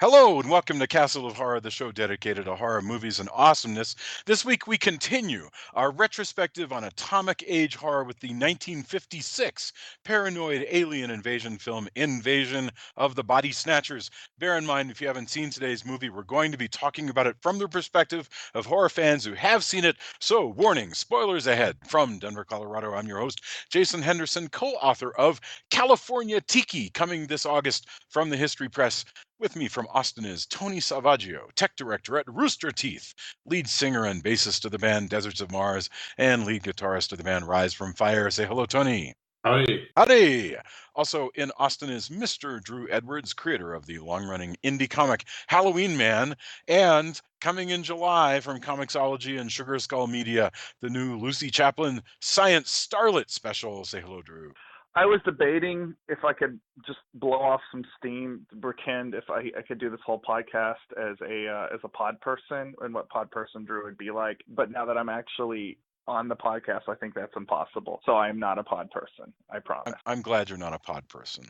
Hello and welcome to Castle of Horror, the show dedicated to horror movies and awesomeness. This week we continue our retrospective on atomic age horror with the 1956 paranoid alien invasion film Invasion of the Body Snatchers. Bear in mind, if you haven't seen today's movie, we're going to be talking about it from the perspective of horror fans who have seen it. So, warning, spoilers ahead. From Denver, Colorado, I'm your host, Jason Henderson, co-author of California Tiki, coming this August from the History Press. With me from Austin is Tony Salvaggio, tech director at Rooster Teeth, lead singer and bassist of the band Deserts of Mars, and lead guitarist of the band Rise from Fire. Say hello, Tony. Howdy. Howdy! Also in Austin is Mr. Drew Edwards, creator of the long-running indie comic Halloween Man, and coming in July from Comixology and Sugar Skull Media, the new Lucy Chaplin Science Starlet special. Say hello, Drew. I was debating if I could just blow off some steam, pretend if I could do this whole podcast as a pod person and what pod person Drew would be like. But now that I'm actually on the podcast, I think that's impossible. So I am not a pod person. I promise. I'm glad you're not a pod person.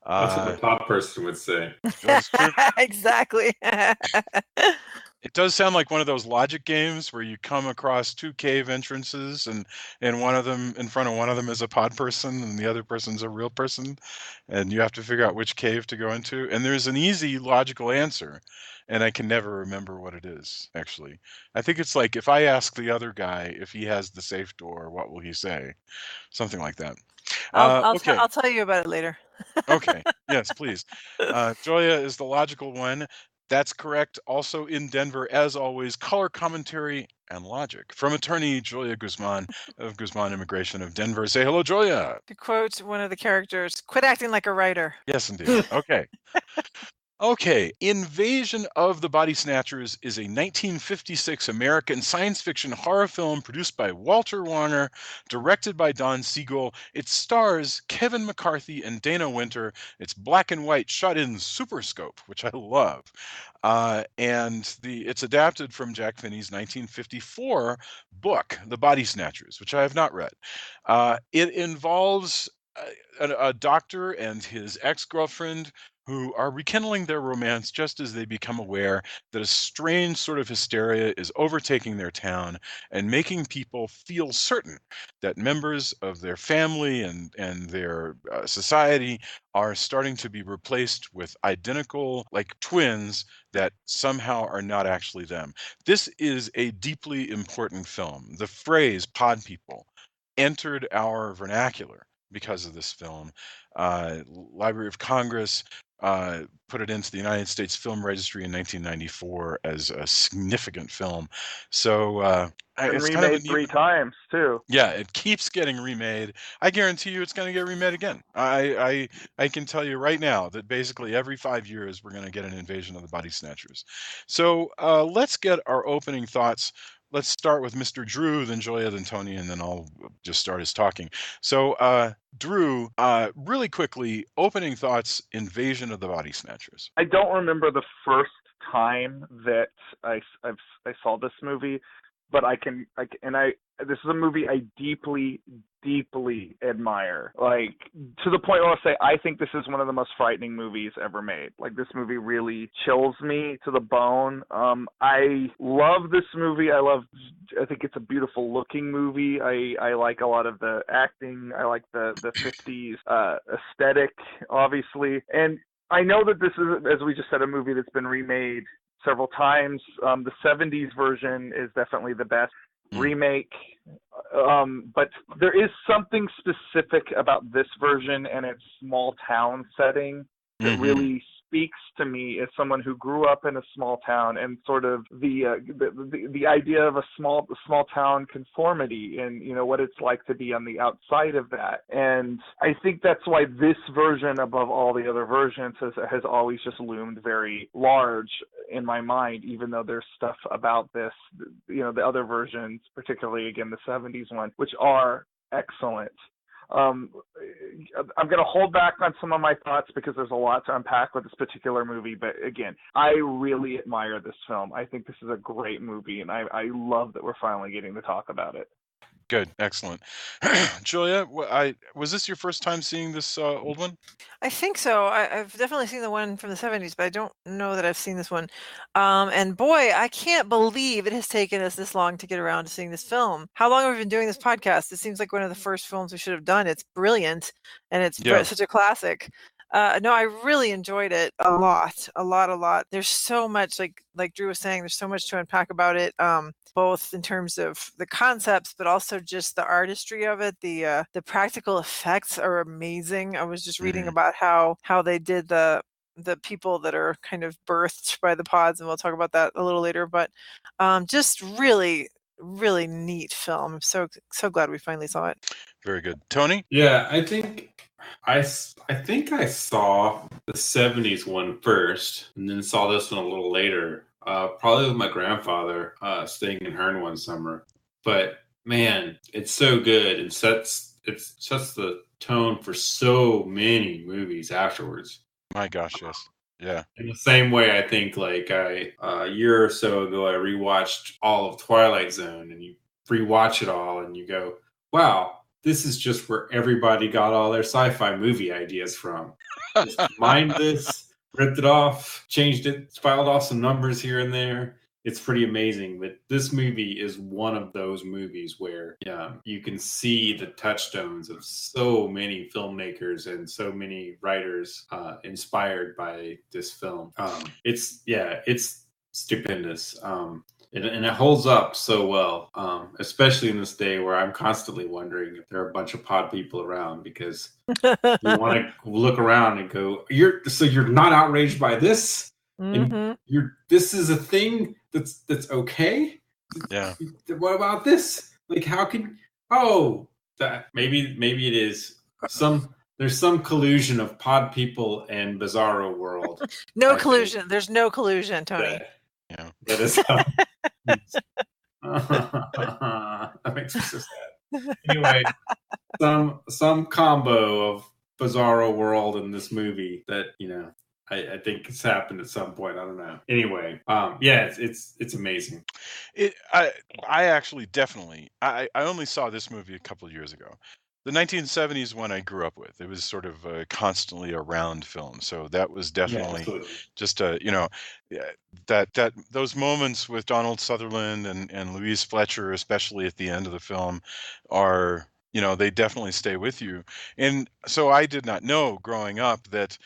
That's what the pod person would say. That's true. Exactly. It does sound like one of those logic games where you come across two cave entrances and one of them, in front of one of them is a pod person and the other person's a real person, and you have to figure out which cave to go into. And there's an easy logical answer, and I can never remember what it is, actually. I think it's like, if I ask the other guy if he has the safe door, what will he say? Something like that. I'll tell you about it later. Okay. Yes, please. Joya is the logical one. That's correct. Also in Denver, as always, color commentary and logic from attorney Julia Guzman of Guzman Immigration of Denver. Say hello, Julia. To quote one of the characters, quit acting like a writer. Yes, indeed. Okay. Okay, Invasion of the Body Snatchers is a 1956 American science fiction horror film produced by Walter Wanger, directed by Don Siegel. It stars Kevin McCarthy and Dana Winter. It's black and white, shot in Super Scope, which I love. And it's adapted from Jack Finney's 1954 book, The Body Snatchers, which I have not read. It involves a doctor and his ex-girlfriend who are rekindling their romance just as they become aware that a strange sort of hysteria is overtaking their town and making people feel certain that members of their family and their society are starting to be replaced with identical, like twins, that somehow are not actually them. This is a deeply important film. The phrase pod people entered our vernacular because of this film. Library of Congress put it into the United States Film Registry in 1994 as a significant film. So it's kind of three times too. Yeah, it keeps getting remade. I guarantee you it's going to get remade again. I can tell you right now that basically every 5 years we're going to get an Invasion of the Body Snatchers. So let's get our opening thoughts. Let's start with Mr. Drew, then Joya, then Tony, and then I'll just start his talking. So, Drew, really quickly, opening thoughts, Invasion of the Body Snatchers. I don't remember the first time that I saw this movie, but this is a movie I deeply admire. Like, to the point where I'll say I think this is one of the most frightening movies ever made. Like, this movie really chills me to the bone. I love this movie. I think it's a beautiful looking movie. I like a lot of the acting. I like the 50s aesthetic, obviously. And I know that this is, as we just said, a movie that's been remade several times. The 70s version is definitely the best remake, but there is something specific about this version and its small town setting that really speaks to me as someone who grew up in a small town, and sort of the idea of a small town conformity and, you know, what it's like to be on the outside of that. And I think that's why this version, above all the other versions, has always just loomed very large in my mind, even though there's stuff about this, you know, the other versions, particularly again the 70s one, which are excellent. I'm going to hold back on some of my thoughts because there's a lot to unpack with this particular movie. But again, I really admire this film. I think this is a great movie, and I love that we're finally getting to talk about it. Good, excellent. Julia, was this your first time seeing this old one? I think so. I've definitely seen the one from the 70s, but I don't know that I've seen this one. And boy, I can't believe it has taken us this long to get around to seeing this film. How long have we been doing this podcast? It seems like one of the first films we should have done. It's brilliant, and it's such a classic. No, I really enjoyed it a lot. There's so much, like Drew was saying, there's so much to unpack about it. Both in terms of the concepts, but also just the artistry of it. The practical effects are amazing. I was just reading about how they did the people that are kind of birthed by the pods, and we'll talk about that a little later. But just really neat film. I'm so glad we finally saw it. Very good. Tony? Yeah, I think I saw the 70s one first, and then saw this one a little later. Probably with my grandfather, staying in Hearn one summer. But man, it's so good, and sets the tone for so many movies afterwards. My gosh, yes. Yeah. In the same way, I think like a year or so ago, I rewatched all of Twilight Zone, and you rewatch it all, and you go, "Wow, this is just where everybody got all their sci-fi movie ideas from." Just mined this. Ripped it off, changed it, filed off some numbers here and there. It's pretty amazing. But this movie is one of those movies where you can see the touchstones of so many filmmakers and so many writers inspired by this film. It's stupendous. And it holds up so well, especially in this day where I'm constantly wondering if there are a bunch of pod people around, because you want to look around and go, you're not outraged by this? And this is a thing that's okay? Yeah. What about this? Like, how can that maybe it is there's some collusion of pod people and Bizarro World. No collusion. There's no collusion, Tony. That is that makes me so sad. Anyway, some combo of Bizarro World in this movie that I think it's happened at some point. I don't know. Anyway, it's amazing. I actually definitely I only saw this movie a couple of years ago. The 1970s one I grew up with. It was sort of a constantly around film, so that was definitely just that those moments with Donald Sutherland and Louise Fletcher, especially at the end of the film, are they definitely stay with you. And so I did not know growing up that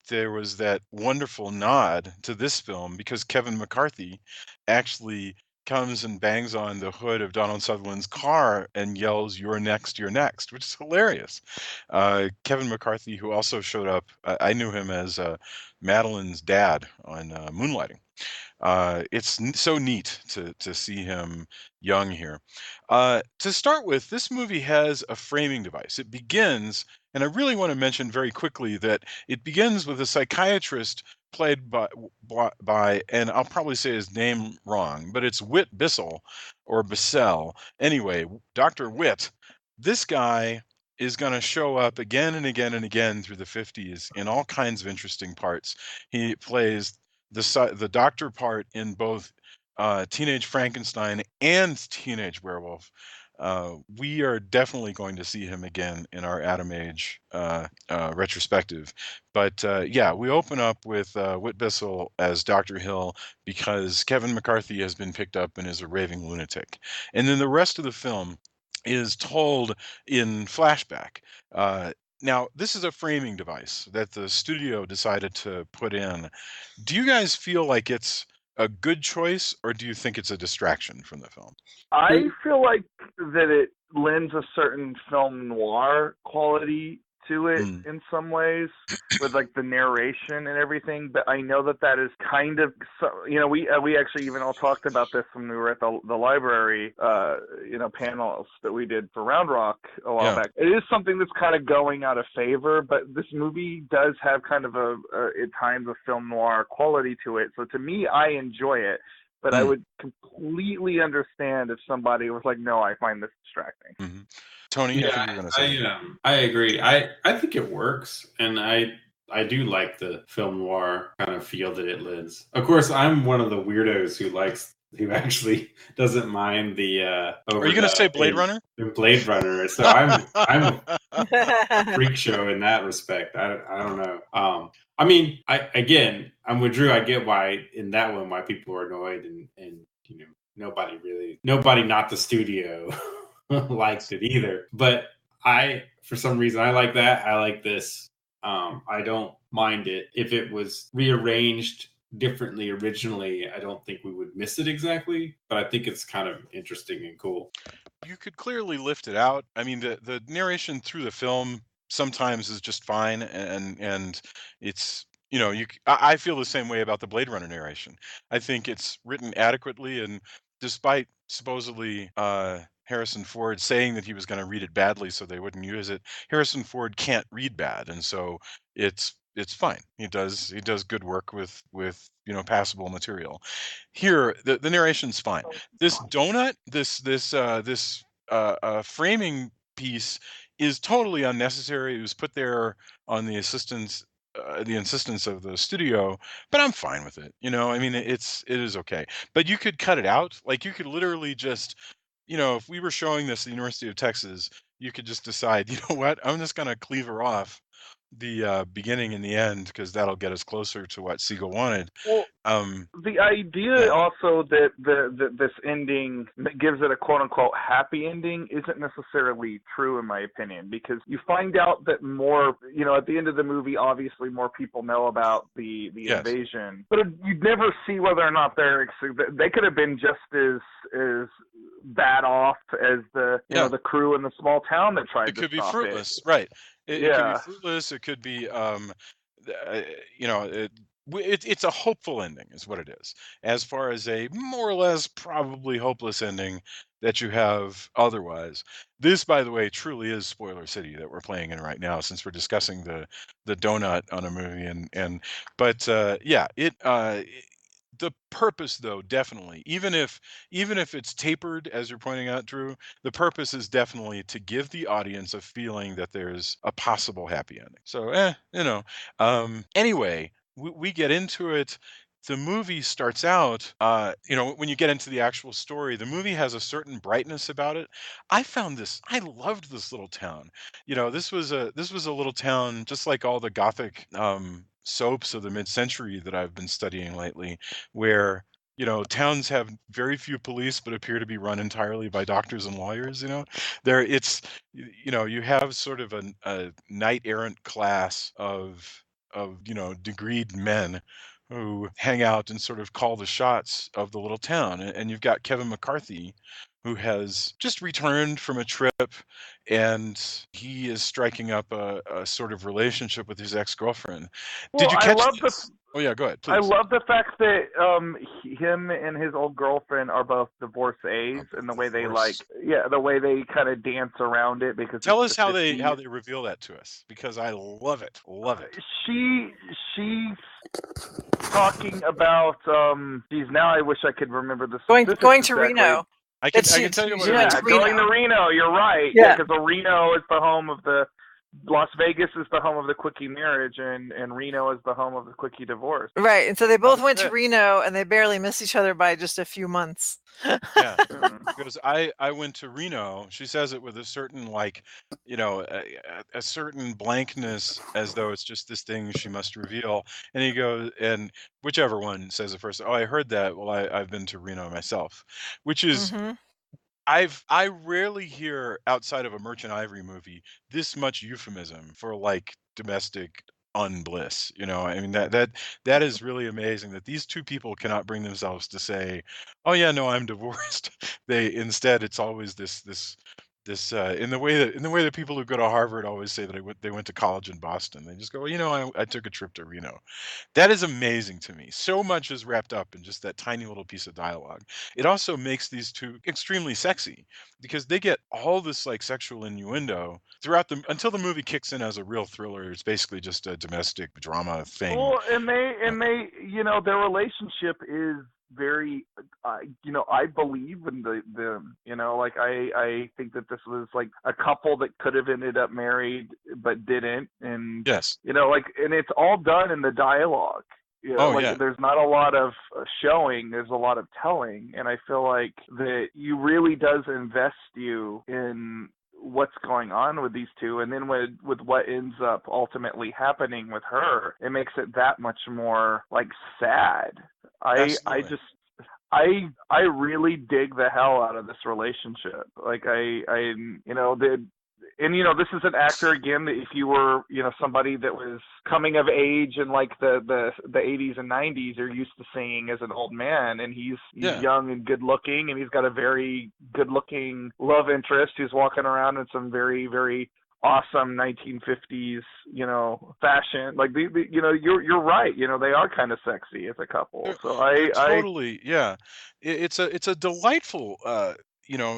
there was that wonderful nod to this film, because Kevin McCarthy actually comes and bangs on the hood of Donald Sutherland's car and yells, "You're next, you're next," which is hilarious. Kevin McCarthy, who also showed up, I knew him as Madeline's dad on Moonlighting. It's so neat to see him young here. To start with, this movie has a framing device. It begins, and I really want to mention very quickly that it begins with a psychiatrist played by, and I'll probably say his name wrong, but it's Whit Bissell or Bissell. Anyway, Dr. Whit. This guy is going to show up again and again and again through the 50s in all kinds of interesting parts. He plays the doctor part in both Teenage Frankenstein and Teenage Werewolf. We are definitely going to see him again in our Atom Age retrospective. But we open up with Whit Bissell as Dr. Hill because Kevin McCarthy has been picked up and is a raving lunatic. And then the rest of the film is told in flashback. Now, this is a framing device that the studio decided to put in. Do you guys feel like it's a good choice, or do you think it's a distraction from the film? I feel like that it lends a certain film noir quality to it in some ways, with like the narration and everything. But I know that is kind of, we actually even all talked about this when we were at the library, panels that we did for Round Rock a while back. It is something that's kind of going out of favor, but this movie does have kind of at times a film noir quality to it. So to me, I enjoy it. But I would completely understand if somebody was like, "No, I find this distracting." Mm-hmm. Tony, yeah, I think you're going to say. I agree. I think it works, and I do like the film noir kind of feel that it lends. Of course, I'm one of the weirdos who likes who actually doesn't mind the Are you going to say Blade Runner? Blade Runner. So I'm a freak show in that respect. I don't know. I mean, I'm with Drew. I get why in that one why people are annoyed and you know nobody not the studio liked it either. But for some reason I like that. I like this. I don't mind it if it was rearranged differently originally. I don't think we would miss it exactly, but I think it's kind of interesting and cool. You could clearly lift it out. I mean, the narration through the film sometimes is just fine, and it's I feel the same way about the Blade Runner narration. I think it's written adequately, and despite supposedly Harrison Ford saying that he was going to read it badly so they wouldn't use it, Harrison Ford can't read bad, and so it's fine. He does good work with passable material. Here, the narration's fine. This donut, this framing piece is totally unnecessary. It was put there on the insistence of the studio, but I'm fine with it. I mean, it is okay. But you could cut it out. Like you could literally just, if we were showing this at the University of Texas, you could just decide, you know what, I'm just gonna cleaver off the beginning and the end because that'll get us closer to what Siegel wanted. Well, the idea yeah. also that this ending that gives it a quote unquote happy ending isn't necessarily true in my opinion, because you find out that more, at the end of the movie, obviously more people know about the Yes. invasion, but you'd never see whether or not they could have been just as bad off as the the crew in the small town that tried to stop it. It could be fruitless, right? It could be fruitless. It could be, it's a hopeful ending, is what it is. As far as a more or less probably hopeless ending that you have otherwise. This, by the way, truly is Spoiler City that we're playing in right now, since we're discussing the donut on a movie, but the purpose, though, definitely, even if it's tapered, as you're pointing out, Drew, the purpose is definitely to give the audience a feeling that there's a possible happy ending. So, anyway, we get into it. The movie starts out, when you get into the actual story, the movie has a certain brightness about it. I loved this little town. This was a little town, just like all the Gothic soaps of the mid-century that I've been studying lately, where towns have very few police but appear to be run entirely by doctors and lawyers. You have sort of a knight errant class of degreed men who hang out and sort of call the shots of the little town. And you've got Kevin McCarthy, who has just returned from a trip, and he is striking up a sort of relationship with his ex-girlfriend. Well, Did you catch this? Oh yeah, go ahead, please. I love the fact that him and his old girlfriend are both divorcees, and the way they the way they kind of dance around it. Because tell us how they reveal that to us, because I love it. She's talking about geez, now I wish I could remember this. Going to Reno. I can tell you what it is. Going to Reno. You're right. Yeah, because Reno is the home of the. Las Vegas is the home of the Quickie marriage, and Reno is the home of the Quickie divorce. Right, and so they both went to Reno, and they barely missed each other by just a few months. Yeah, because I went to Reno. She says it with a certain a certain blankness, as though it's just this thing she must reveal. And he goes, and whichever one says it first. Oh, I heard that. Well, I've been to Reno myself, which is. Mm-hmm. I rarely hear, outside of a Merchant Ivory movie, this much euphemism for domestic unbliss. I mean, that is really amazing that these two people cannot bring themselves to say, "Oh yeah, no, I'm divorced." Instead, it's always this in the way that people who go to Harvard always say that they went to college in Boston. They just go, well, I took a trip to Reno. That is amazing to me. So much is wrapped up in just that tiny little piece of dialogue. It also makes these two extremely sexy, because they get all this sexual innuendo throughout until the movie kicks in as a real thriller. It's basically just a domestic drama thing. Well, and they their relationship is very I believe in the I think that this was a couple that could have ended up married but didn't, and yes, and it's all done in the dialogue. Oh, like yeah. there's not a lot of showing, there's a lot of telling, and I feel like that you really does invest you in what's going on with these two, and then with what ends up ultimately happening with her, it makes it that much more like sad. I Absolutely. just I really dig the hell out of this relationship. Like I you know the and this is an actor again that if you were somebody that was coming of age in like the 80s and 90s, you're used to seeing as an old man, and he's Yeah. young and good looking, and he's got a very good looking love interest who's walking around in some very, very awesome 1950s fashion. Like you're right, they are kind of sexy as a couple. So They're I totally, yeah. It's a delightful,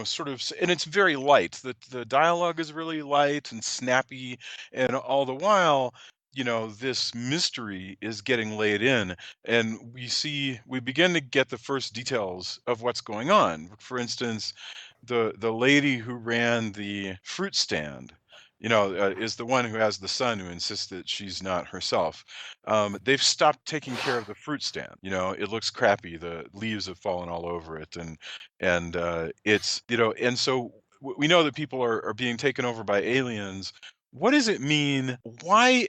sort of, and it's very light. The dialogue is really light and snappy, and all the while, this mystery is getting laid in, and we begin to get the first details of what's going on. For instance, the lady who ran the fruit stand, is the one who has the son who insists that she's not herself. They've stopped taking care of the fruit stand. It looks crappy. The leaves have fallen all over it, and it's and so we know that people are being taken over by aliens. What does it mean? Why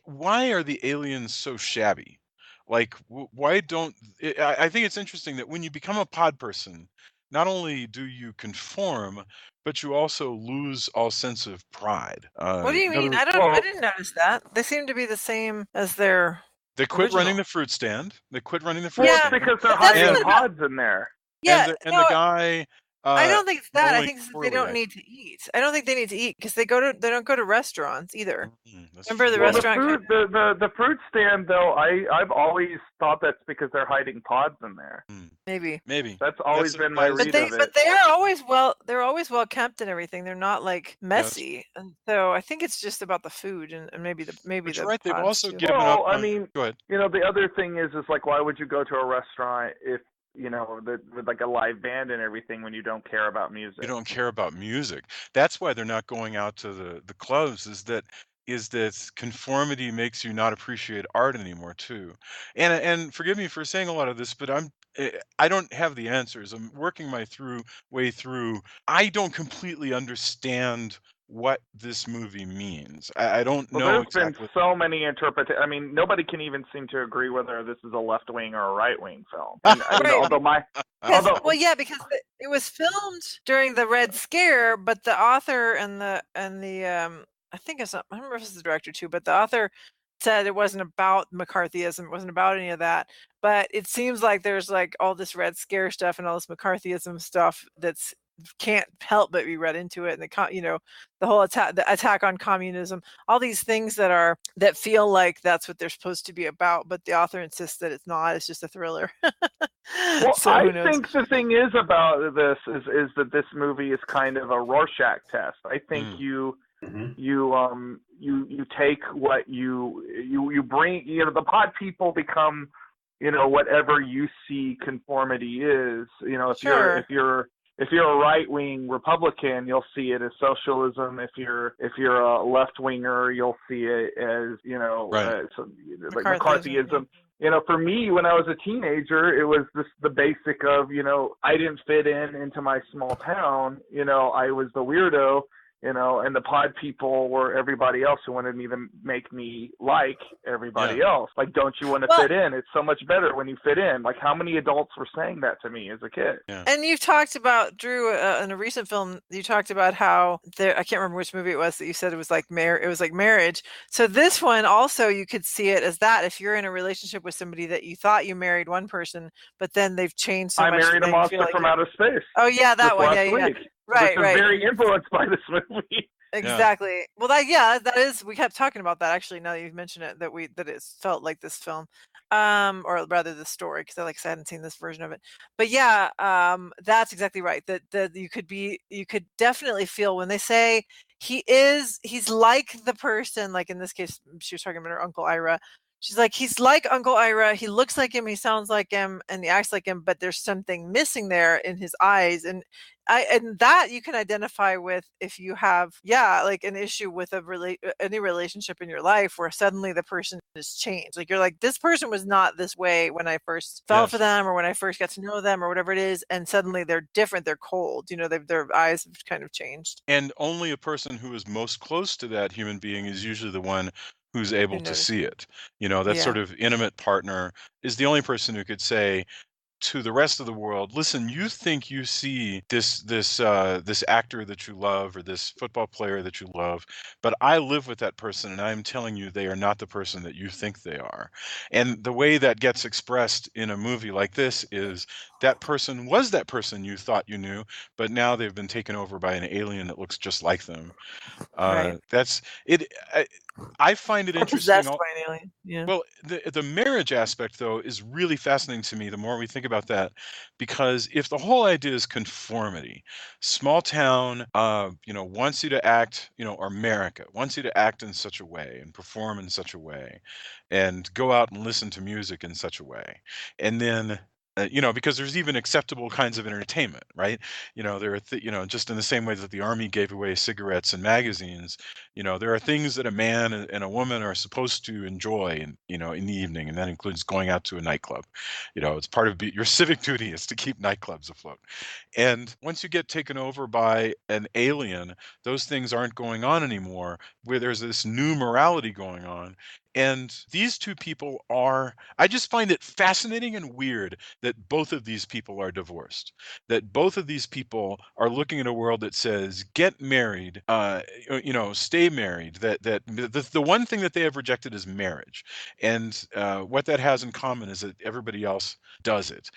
are the aliens so shabby? Like, why don't I think it's interesting that when you become a pod person, not only do you conform, but you also lose all sense of pride. What do you In other mean? words, I didn't notice that. They seem to be the same as their they quit running original. the fruit stand. They quit running the fruit well, Yeah, it's stand, because they're but that's hiding and not about. pods in there. Yeah, and no, the guy I don't think it's that. I mowing think it's that they poorly. don't need to eat. I don't think they need to eat because they don't go to restaurants either. That's Remember true. the Well, the restaurant? food, the fruit stand though, I've always thought that's because they're hiding pods in there. Maybe. Maybe That's always been my read of it. But they are always they're always well kept and everything. They're not like Yes. messy. And so I think it's just about the food and maybe But the you're right. They've pods also too. given up Well, I on. mean, Go ahead. the other thing is like, why would you go to a restaurant if with like a live band and everything when you don't care about music? You don't care about music. That's why they're not going out to the clubs. Is that conformity makes you not appreciate art anymore too. And forgive me for saying a lot of this, but I don't have the answers. I'm working my way through. I don't completely understand what this movie means. I don't Well, know there's been exactly. so many interpretations. I mean, nobody can even seem to agree whether this is a left wing or a right wing film. And Right. although Well, yeah, because it was filmed during the Red Scare, but the author and the I think it's not, I don't remember if it's the director too, but the author said it wasn't about McCarthyism, it wasn't about any of that. But it seems like there's like all this Red Scare stuff and all this McCarthyism stuff that's can't help but be read into it, and the whole the attack on communism, all these things that feel like that's what they're supposed to be about, but the author insists that it's not. It's just a thriller. Well, So I who knows? think the thing is about this is that this movie is kind of a Rorschach test. I think you take what you bring. The pod people become, whatever you see conformity is. Sure. If you're a right wing Republican, you'll see it as socialism. If you're a left winger, you'll see it as Right. like McCarthyism. For me, when I was a teenager, it was the basic of I didn't fit into my small town. I was the weirdo. And the pod people were everybody else who wanted me to make me like everybody else. Like, don't you want to fit in? It's so much better when you fit in. Like, how many adults were saying that to me as a kid? Yeah. And you've talked about, Drew, in a recent film, you talked about how I can't remember which movie it was that you said it was like marriage. So this one also, you could see it as that if you're in a relationship with somebody that you thought you married one person, but then they've changed so much. I married a monster from outer space. Oh yeah, that one. Yeah. Right. Which is very influenced by this movie. Exactly. Yeah. Well, that is. We kept talking about that actually. Now that you've mentioned it, that it felt like this film, or rather the story, because I hadn't seen this version of it. But yeah, that's exactly right. That you could definitely feel when they say he's like the person, like in this case, she was talking about her Uncle Ira. She's like, he's like Uncle Ira. He looks like him. He sounds like him, and he acts like him. But there's something missing there in his eyes, and that you can identify with if you have, like an issue with any relationship in your life where suddenly the person has changed. Like you're like, this person was not this way when I first fell for them, or when I first got to know them, or whatever it is, and suddenly they're different. They're cold. Their eyes have kind of changed. And only a person who is most close to that human being is usually the one who's able to see it. That sort of intimate partner is the only person who could say to the rest of the world, listen, you think you see this actor that you love, or this football player that you love, but I live with that person, and I'm telling you they are not the person that you think they are. And the way that gets expressed in a movie like this is that person was that person you thought you knew, but now they've been taken over by an alien that looks just like them. Right. That's it. I find it interesting. Possessed by an alien. Yeah. Well, the marriage aspect, though, is really fascinating to me the more we think about that, because if the whole idea is conformity, small town, wants you to act, or America wants you to act in such a way and perform in such a way, and go out and listen to music in such a way, and then. Because there's even acceptable kinds of entertainment, right? There are, just in the same way that the army gave away cigarettes and magazines, there are things that a man and a woman are supposed to enjoy in the evening, and that includes going out to a nightclub. It's part of your civic duty is to keep nightclubs afloat. And once you get taken over by an alien, those things aren't going on anymore, where there's this new morality going on. And these two people I just find it fascinating and weird that both of these people are divorced, that both of these people are looking at a world that says, get married, stay married, that the one thing that they have rejected is marriage. And what that has in common is that everybody else does it,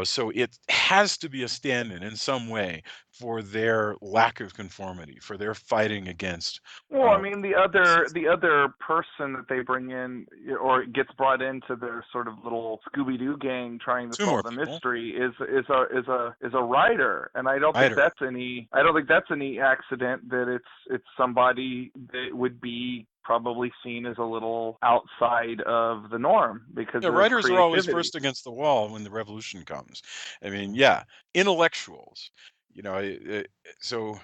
so it has to be a stand-in in some way for their lack of conformity, for their fighting against. Well, I mean, the other person that they bring in, or gets brought into their sort of little Scooby-Doo gang trying to solve the mystery, is a writer, and I don't think that's any accident that it's somebody that would be probably seen as a little outside of the norm, because writers are always first against the wall when the revolution comes. I mean, intellectuals. So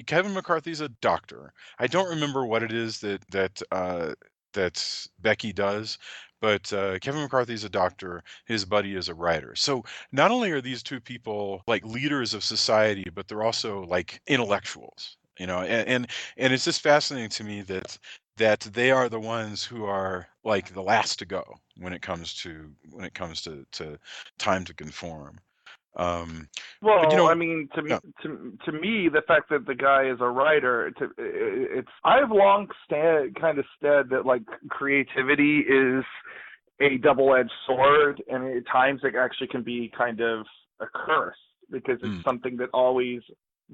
Kevin McCarthy's a doctor. I don't remember what it is that Becky does, but Kevin McCarthy's a doctor. His buddy is a writer. So not only are these two people like leaders of society, but they're also like intellectuals. And it's just fascinating to me that they are the ones who are like the last to go when it comes to time to conform. Well, I mean, to me, the fact that the guy is a writer, I've long kind of said that like creativity is a double-edged sword, and at times it actually can be kind of a curse, because it's something that always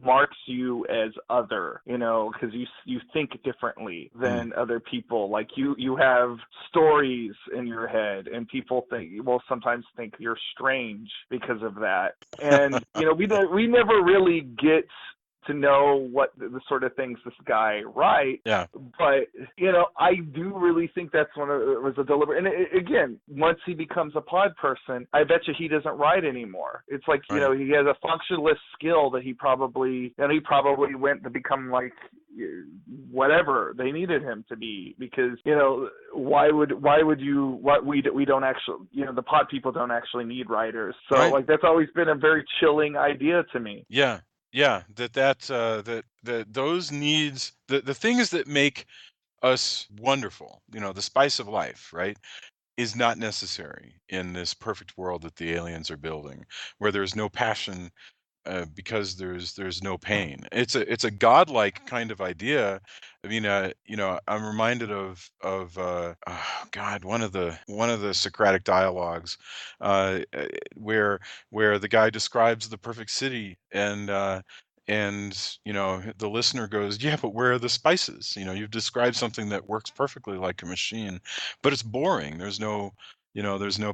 marks you as other, because you think differently than other people. Like you have stories in your head, and people sometimes think you're strange because of that. And we never really get to know what the sort of things this guy writes. Yeah. But I do really think that's it was a deliberate. And again, once he becomes a pod person, I bet you he doesn't write anymore. It's like he has a functionalist skill that he probably went to become like whatever they needed him to be, because we don't actually, the pod people don't actually need writers. So like that's always been a very chilling idea to me. That those needs, the things that make us wonderful, the spice of life, right, is not necessary in this perfect world that the aliens are building, where there's no passion, because there's no pain. It's a godlike kind of idea. I mean, I'm reminded of oh God, one of the Socratic dialogues, where the guy describes the perfect city, and the listener goes, yeah, but where are the spices? You've described something that works perfectly like a machine, but it's boring. There's no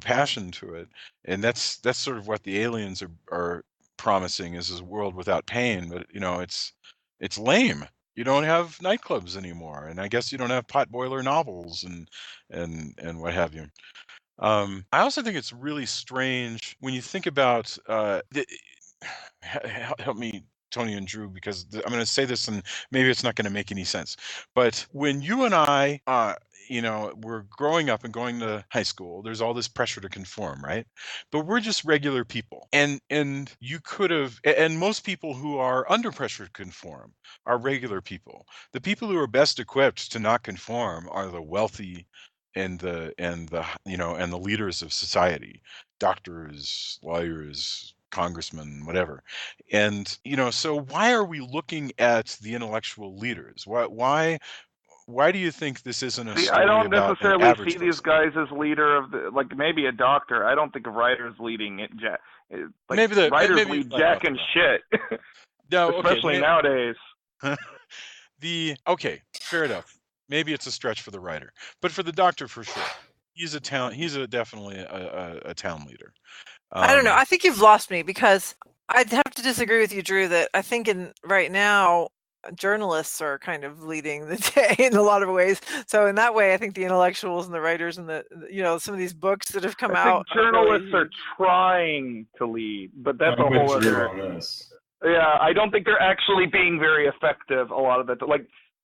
passion to it. And that's sort of what the aliens are promising, is a world without pain, but it's lame. you don't have nightclubs anymore, and I guess you don't have potboiler novels and what have you. I also think it's really strange when you think about help me, Tony and Drew, because I'm going to say this and maybe it's not going to make any sense. But when you and I, we're growing up and going to high school, there's all this pressure to conform, right? But we're just regular people, and you could have, and most people who are under pressure to conform are regular people. The people who are best equipped to not conform are the wealthy and the leaders of society, doctors, lawyers, congressmen, whatever. And so why are we looking at the intellectual leaders? Why do you think this isn't a See, I story don't about an necessarily average see these person? guys as leader of the, like, maybe a doctor. I don't think of writers leading it. Like, writers Maybe you're lead right jack about and that. shit, No, okay, especially nowadays. okay, fair enough. Maybe it's a stretch for the writer, but for the doctor, for sure, he's definitely a town leader. I don't know. I think you've lost me because I'd have to disagree with you, Drew, that I think right now journalists are kind of leading the day in a lot of ways. So in that way, I think the intellectuals and the writers and some of these books that have come I out. think journalists are trying to lead, but that's a whole other. On this. Yeah, I don't think they're actually being very effective. A lot of it,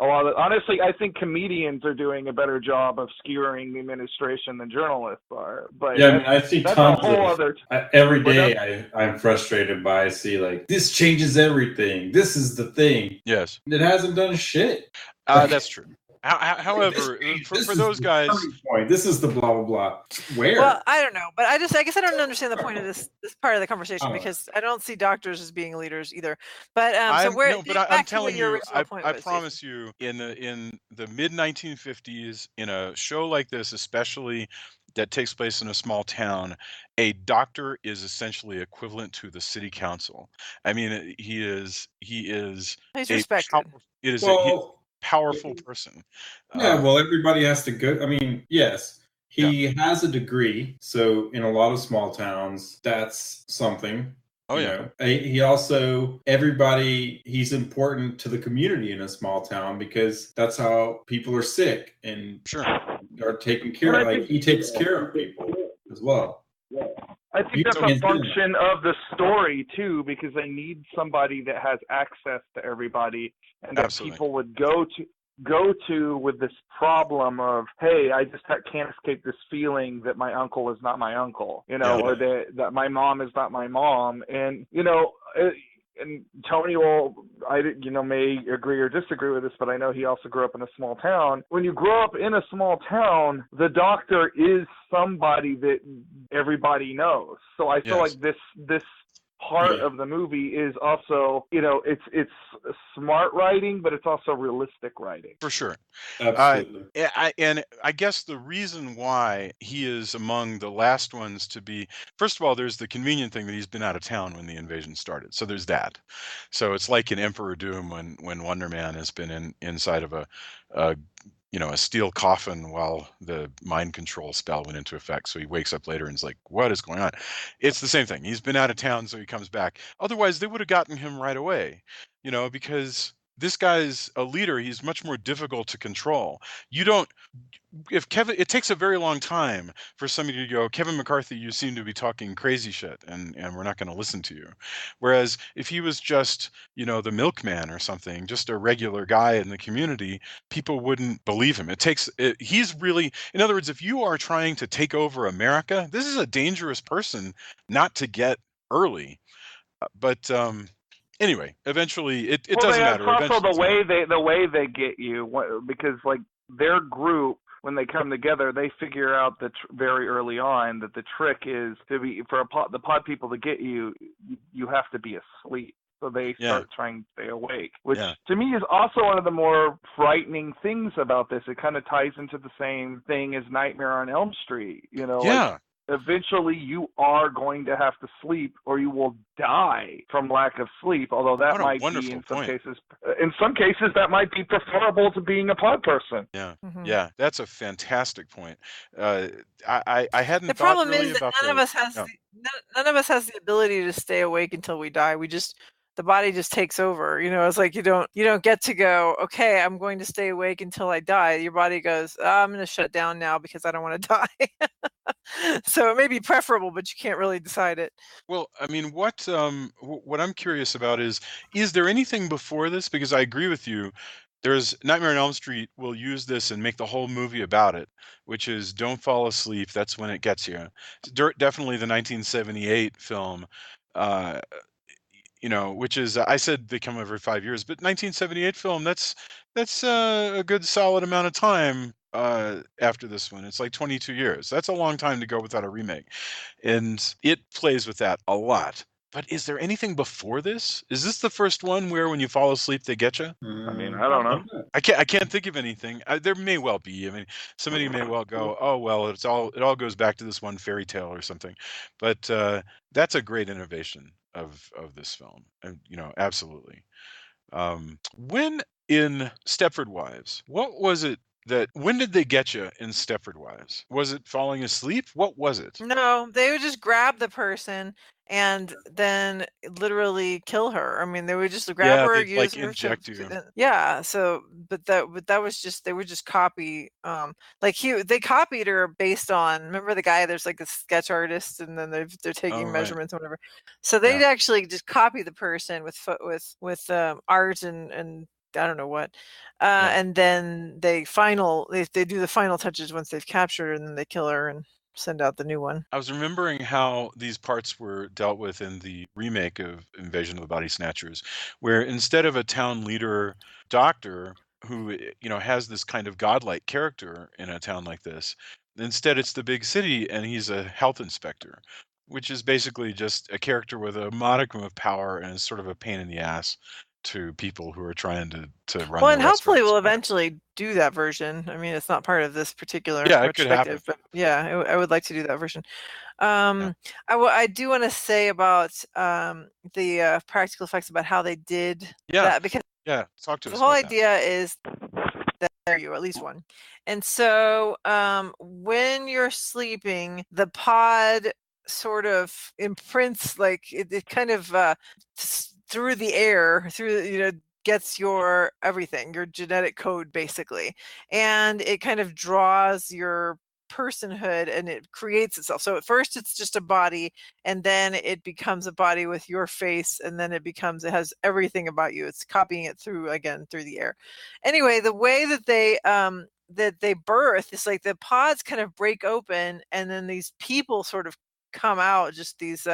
honestly, I think comedians are doing a better job of skewering the administration than journalists are. But yeah, I see that's tons a whole of, other. every day I'm frustrated by. I see like this changes everything. This is the thing. Yes, it hasn't done shit. That's true. However, for those guys, point. This is the blah blah blah. Where? Well, I don't know, but I guess I don't understand the point of this part of the conversation because I don't see doctors as being leaders either. But I'm telling you, I was, promise you, in the mid 1950s, in a show like this, especially that takes place in a small town, a doctor is essentially equivalent to the city council. I mean, he's respected. Powerful person. Yeah, well, everybody has to go. I mean, yes, he has a degree, so in a lot of small towns, that's something. Oh yeah. He also, he's important to the community in a small town because that's how people are sick and are taken care of. Like he takes care of people as well. Yeah. I think that's a function of the story too, because they need somebody that has access to everybody and that people would go to with this problem of, hey, I just can't escape this feeling that my uncle is not my uncle, or that my mom is not my mom. And, and Tony may agree or disagree with this, but I know he also grew up in a small town. When you grow up in a small town, the doctor is somebody that everybody knows. So I feel like this part of the movie is also, it's smart writing, but it's also realistic writing. For sure. Absolutely. And I guess the reason why he is among the last ones to be, first of all, there's the convenient thing that he's been out of town when the invasion started. So there's that. So it's like in Emperor Doom when Wonder Man has been inside of a steel coffin while the mind control spell went into effect. So he wakes up later and is like, what is going on? It's the same thing. He's been out of town, so he comes back. Otherwise, they would have gotten him right away, because this guy's a leader. He's much more difficult to control. It takes a very long time for somebody to go, Kevin McCarthy, you seem to be talking crazy shit and we're not going to listen to you. Whereas if he was just, the milkman or something, just a regular guy in the community, people wouldn't believe him. He's really, in other words, if you are trying to take over America, this is a dangerous person not to get early. But anyway, eventually it doesn't matter. It's also the way they get you, because like their group, when they come together, they figure out that very early on that the trick is the pod people to get you, you have to be asleep. So they start trying to stay awake, which to me is also one of the more frightening things about this. It kind of ties into the same thing as Nightmare on Elm Street. Like, eventually you are going to have to sleep or you will die from lack of sleep, although that might be in some cases that might be preferable to being a pod person. Yeah, that's a fantastic point. I hadn't the thought problem really is that about none of us has the ability to stay awake until we die. We just the body just takes over. It's like you don't get to go, okay, I'm going to stay awake until I die. Your body goes, I'm going to shut down now because I don't want to die. So it may be preferable, but you can't really decide it. Well, I mean, what I'm curious about is there anything before this? Because I agree with you. There's Nightmare on Elm Street will use this and make the whole movie about it, which is don't fall asleep. That's when it gets you. Definitely the 1978 film, uh, which is I said they come every 5 years, but 1978 film that's a good solid amount of time after this one. It's like 22 years. That's a long time to go without a remake, and it plays with that a lot. But is there anything before this? Is this the first one where when you fall asleep they get you? I mean, I don't know. I can't think of anything. There may well be. I mean, somebody may well go, "Oh well, it all goes back to this one fairy tale or something," but that's a great innovation of this film, and absolutely. When in Stepford Wives, what was it that when did they get you in Stepford Wives? Was it falling asleep? What was it? No, they would just grab the person and then literally kill her. I mean, they would just grab Yeah, her, they'd use like her inject you. yeah. So, but that was just they would just copy. Like they copied her based on. Remember the guy? There's like a sketch artist, and then they're taking Oh, right. measurements and whatever. So they'd Yeah. actually just copy the person with art and I don't know what, Yeah. and then they do the final touches once they've captured her, and then they kill her and send out the new one. I was remembering how these parts were dealt with in the remake of Invasion of the Body Snatchers, where instead of a town leader doctor who has this kind of godlike character in a town like this, instead it's the big city and he's a health inspector, which is basically just a character with a modicum of power and is sort of a pain in the ass to people who are trying to run Well, their and hopefully restaurants. we'll eventually do that version. I mean, it's not part of this particular Yeah, it could happen. retrospective, but yeah, I would like to do that version. I do want to say about the practical effects about how they did that, because Yeah, talk to the us whole about that. idea is that there you at least one. And so when you're sleeping, the pod sort of imprints, like it kind of through the air, gets your everything, your genetic code basically, and it kind of draws your personhood and it creates itself. So at first it's just a body, and then it becomes a body with your face, and then it has everything about you. It's copying it through the air. Anyway, the way that they birth is like the pods kind of break open, and then these people sort of come out, just these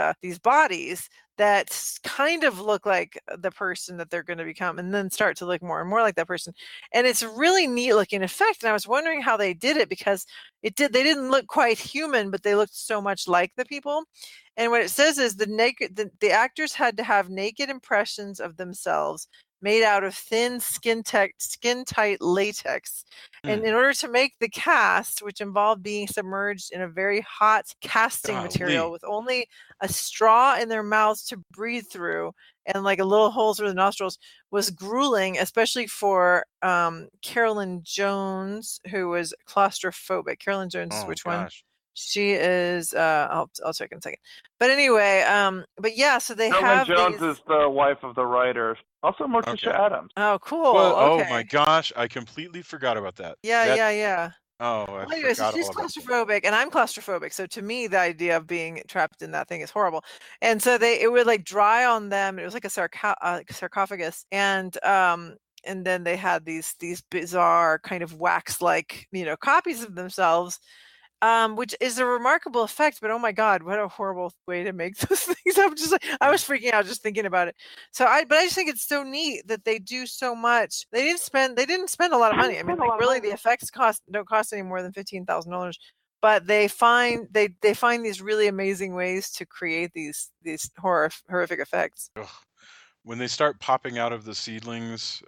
bodies that kind of look like the person that they're going to become, and then start to look more and more like that person. And it's a really neat looking effect, and I was wondering how they did it, because they didn't look quite human, but they looked so much like the people. And what it says is the actors had to have naked impressions of themselves made out of thin skin tight latex. And in order to make the cast, which involved being submerged in a very hot casting material with only a straw in their mouths to breathe through and like a little holes through the nostrils, was grueling, especially for Carolyn Jones, who was claustrophobic. Carolyn Jones, which one? She is I'll check in a second. But anyway, but yeah, so they have Jones is the wife of the writer. Also Morticia Adams. Oh, cool. Well, okay. Oh my gosh, I completely forgot about that. Yeah. Oh, well, anyway, so she's claustrophobic and I'm claustrophobic. So to me, the idea of being trapped in that thing is horrible. And so it would like dry on them. It was like a sarcophagus. And then they had these bizarre kind of wax-like, copies of themselves, which is a remarkable effect. But oh my God, what a horrible way to make those things. I was freaking out just thinking about it. But I just think it's so neat that they do so much. They didn't spend a lot of money. I mean, like, really, the effects don't cost any more than $15,000. But they find these really amazing ways to create these horrific effects. Ugh. When they start popping out of the seedlings,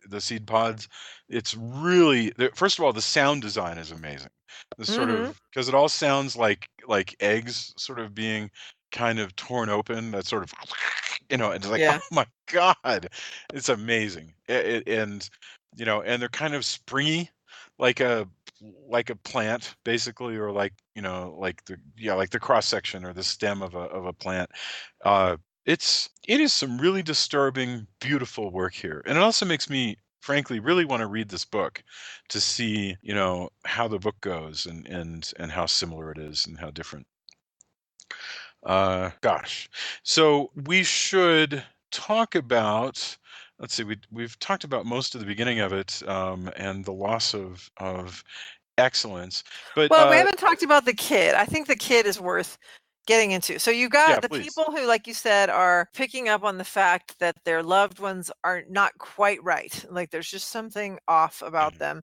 the seed pods, it's really, first of all, the sound design is amazing. The sort of, because it all sounds like eggs sort of being kind of torn open. That sort of, it's like, oh my God, it's amazing. And they're kind of springy, like a plant basically, or like the cross section or the stem of a plant. it is some really disturbing, beautiful work here. And it also makes me frankly really want to read this book to see, how the book goes and how similar it is and how different. Gosh. So we should talk about, let's see, we've talked about most of the beginning of it, and the loss of excellence. But Well, we haven't talked about the kid. I think the kid is worth getting into. So you've got yeah, the please. people who, like you said, are picking up on the fact that their loved ones are not quite right. Like there's just something off about Mhm. them.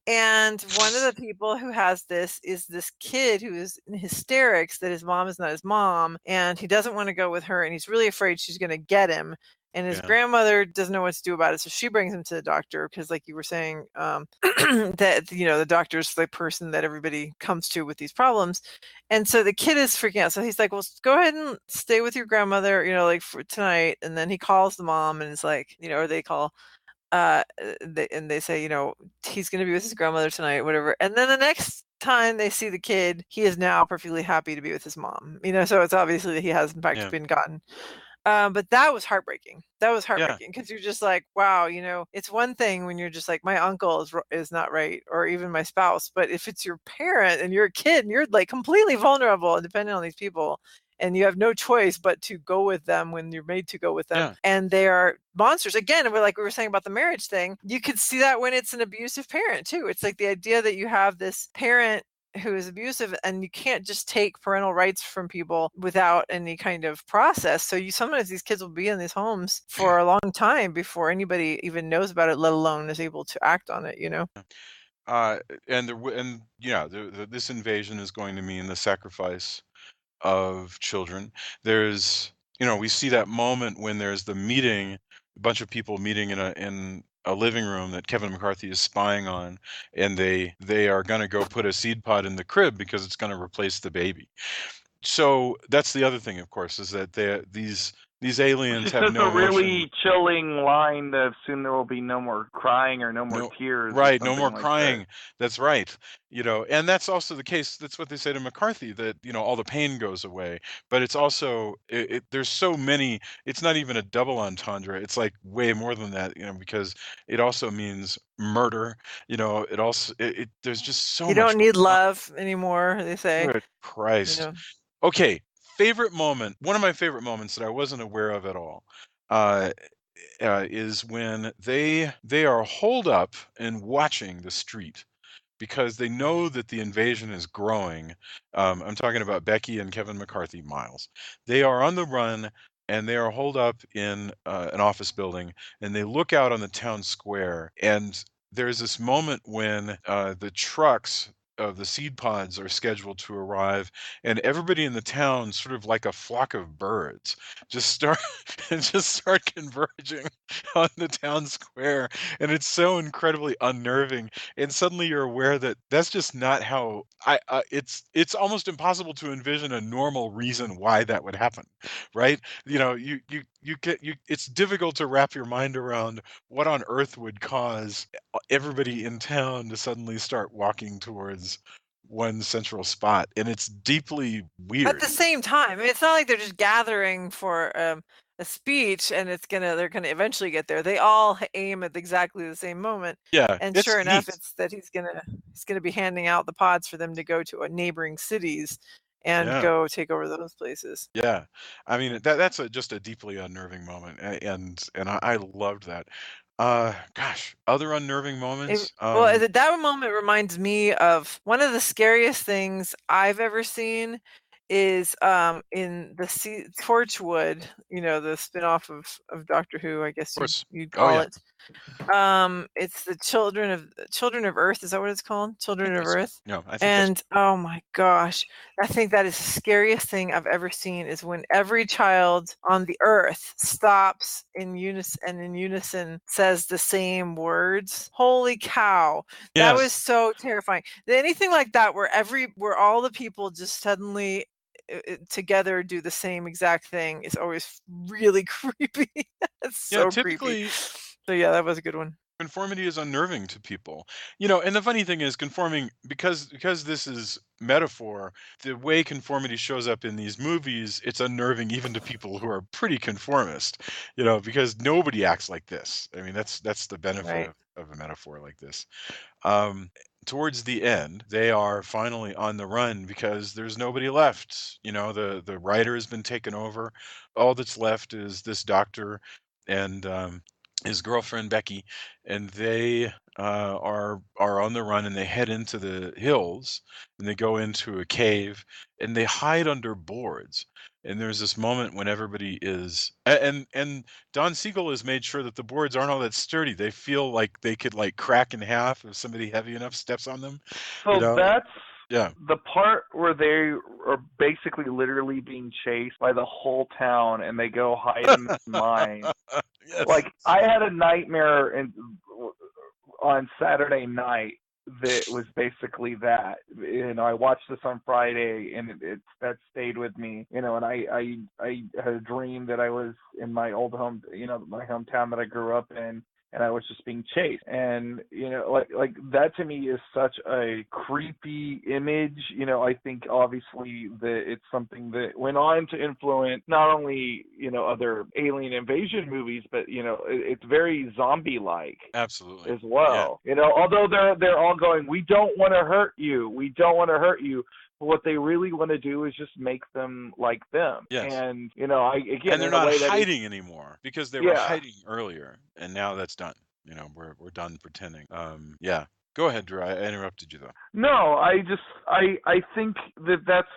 And one of the people who has this is this kid who is in hysterics that his mom is not his mom, and he doesn't want to go with her, and he's really afraid she's going to get him. And his Yeah. grandmother doesn't know what to do about it, so she brings him to the doctor because, like you were saying, that the doctor's the person that everybody comes to with these problems. And so the kid is freaking out. So he's like, well, go ahead and stay with your grandmother, like for tonight. And then he calls the mom and is like, or they call, they say, he's going to be with his grandmother tonight, whatever. And then the next time they see the kid, he is now perfectly happy to be with his mom, so it's obviously that he has in fact Yeah. been gotten. But that was heartbreaking. That was heartbreaking because you're just like, wow, it's one thing when you're just like, my uncle is not right, or even my spouse. But if it's your parent and you're a kid and you're like completely vulnerable and dependent on these people, and you have no choice but to go with them when you're made to go with them, Yeah. and they are monsters. Again, like we were saying about the marriage thing, you could see that when it's an abusive parent too. It's like the idea that you have this parent who is abusive, and you can't just take parental rights from people without any kind of process. So sometimes these kids will be in these homes for a long time before anybody even knows about it, let alone is able to act on it. This invasion is going to mean the sacrifice of children. We see that moment when there's the meeting, a bunch of people meeting in a living room that Kevin McCarthy is spying on, and they are going to go put a seed pod in the crib because it's going to replace the baby. So that's the other thing, of course, is that these aliens have Just no a notion. really chilling line that soon there will be no more crying or no more No, tears or right, no something more like that. crying. That's right. And that's also the case. That's what they say to McCarthy, that, all the pain goes away. But it's also, there's so many, it's not even a double entendre. It's like way more than that, because it also means murder. It also, there's just so You much don't need going on. love anymore, they say. Good Christ. You Okay, favorite moment. One of my favorite moments that I wasn't aware of at all. Uh, is when they are holed up and watching the street because they know that the invasion is growing. I'm talking about Becky and Kevin McCarthy, Miles. They are on the run and they are holed up in an office building, and they look out on the town square, and there's this moment when the trucks of the seed pods are scheduled to arrive, and everybody in the town, sort of like a flock of birds, just start just start converging on the town square, and it's so incredibly unnerving. And suddenly you're aware that that's just not how it's almost impossible to envision a normal reason why that would happen, right? It's difficult to wrap your mind around what on earth would cause everybody in town to suddenly start walking towards one central spot, and it's deeply At weird. the same time, it's not like they're just gathering for a speech and they're gonna eventually get there. They all aim at exactly the same moment. Yeah, And it's sure enough, neat. it's that he's gonna be handing out the pods for them to go to neighboring cities and Yeah. go take over those places. Yeah, I mean that's just a deeply unnerving moment, and I loved that. Gosh, other unnerving moments. That moment reminds me of one of the scariest things I've ever seen is in the Torchwood, the spin-off of Doctor Who, I guess Of course. you'd Oh call yeah, it. It's the Children of Earth. Is that what it's called? I think Children of that's Earth. no, I think that's And oh my gosh, I think that is the scariest thing I've ever seen is when every child on the earth stops in unison says the same words. Holy cow. That was yes, so terrifying. Anything like that where all the people just suddenly together do the same exact thing is always really creepy. It's yeah. so creepy. Typically, So yeah, that was a good one. Conformity is unnerving to people. You know, and the funny thing is conforming because this is metaphor, the way conformity shows up in these movies, it's unnerving even to people who are pretty conformist, you know, because nobody acts like this. I mean, that's the benefit Right. of a metaphor like this. Um, Towards the end, they are finally on the run because there's nobody left. You know, the writer has been taken over. All that's left is this doctor and his girlfriend Becky, and they are on the run and they head into the hills and they go into a cave and they hide under boards. And there's this moment when everybody is and Don Siegel has made sure that the boards aren't all that sturdy. They feel like they could like crack in half if somebody heavy enough steps on them. You So know? that's Yeah. the part where they are basically literally being chased by the whole town, and they go hide in this mine. Yes. Like I had a nightmare on Saturday night that was basically that. You know, I watched this on Friday, and it that stayed with me. You know, and I had a dream that I was in my old home, you know, my hometown that I grew up in, and I was just being chased. And you know, like that to me is such a creepy image. You know, I think obviously that it's something that went on to influence not only, you know, other alien invasion movies, but you know, it's very zombie like Absolutely. as well. You know, although they're all going, we don't want to hurt you, we don't want to hurt you. But what they really want to do is just make them like them. Yes. And you know, I again And they're in a not way that is, hiding anymore because they were yeah. hiding earlier, and now that's done. You know, we're done pretending. Yeah. Go ahead, Drew. I interrupted you though. No, I think that that's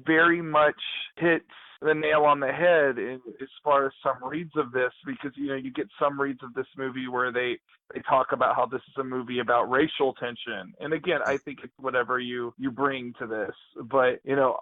very much hits the nail on the head as far as some reads of this, because you know you get some reads of this movie where they talk about how this is a movie about racial tension, and again I think it's whatever you bring to this, but you know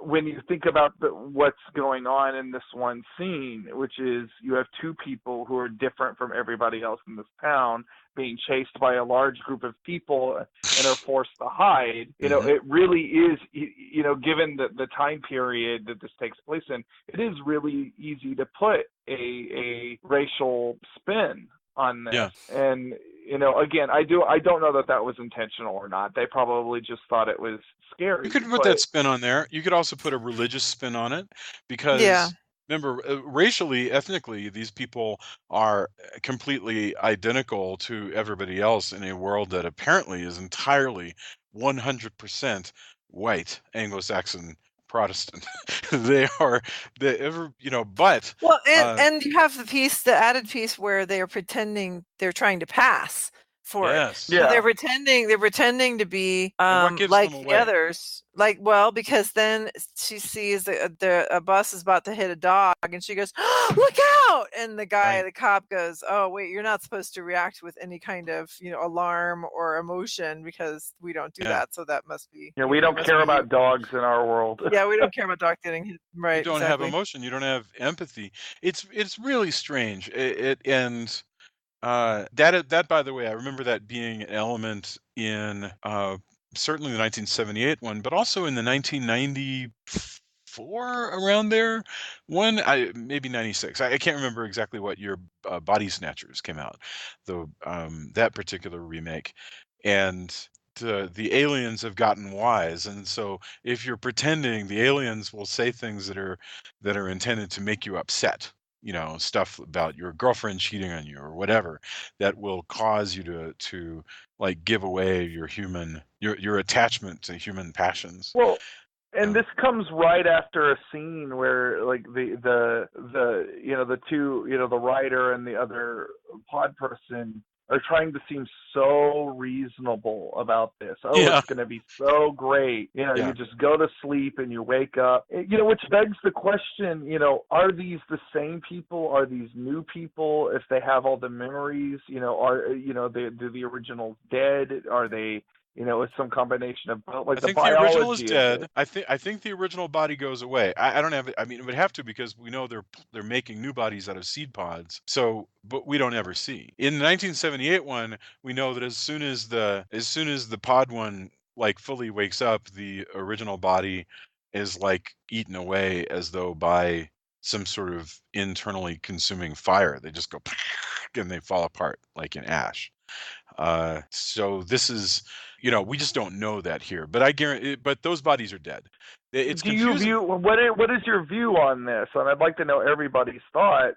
when you think about what's going on in this one scene, which is you have two people who are different from everybody else in this town being chased by a large group of people and are forced to hide, you know, it really is, you know, given the time period that this takes place in, it is really easy to put a racial spin on this. Yeah. And, you know, again, I don't know that was intentional or not. They probably just thought it was scary. You could put that spin on there. You could also put a religious spin on it because Yeah. remember, racially, ethnically, these people are completely identical to everybody else in a world that apparently is entirely 100% white Anglo-Saxon Protestant. They are you know, but Well, and you have the added piece where they are pretending they're trying to pass for it. yes. So Yeah. they're pretending to be what gives like them the away? others. Like, well, because then she sees a bus is about to hit a dog, and she goes, oh, "Look out!" And the Right. the cop goes, "Oh, wait, you're not supposed to react with any kind of, you know, alarm or emotion because we don't do Yeah. that. So that must be." Yeah, we don't care about dogs in our world. Yeah, we don't care about dogs getting hit. Right. You don't have exactly. emotion. You don't have empathy. It's really strange. And that by the way, I remember that being an element in certainly the 1978 one, but also in the 1994 around there one, maybe 96. I can't remember exactly what year Body Snatchers came out, though that particular remake, and the aliens have gotten wise, and so if you're pretending, the aliens will say things that are intended to make you upset, you know, stuff about your girlfriend cheating on you or whatever that will cause you to like give away your attachment to human passions. Well, and Um, this comes right after a scene where like the you know the two, you know, the writer and the other pod person are trying to seem so reasonable about this. Oh, Yeah. it's going to be so great. You know, Yeah. you just go to sleep and you wake up. You know, which begs the question, you know, are these the same people? Are these new people if they have all the memories? You know, are, you know, the originals dead? Are they, you know, it's some combination of both, like I the think the original is biology of dead. this. I think the original body goes away. I don't have. I mean, it would have to because we know they're making new bodies out of seed pods. So, but we don't ever see. In the 1978 one, we know that as soon as the pod one like fully wakes up, the original body is like eaten away as though by some sort of internally consuming fire. They just go and they fall apart like in ash. So this is, we just don't know that here, but I guarantee. But those bodies are dead. It's Do you confusing. view what is your view on this? And I'd like to know everybody's thoughts.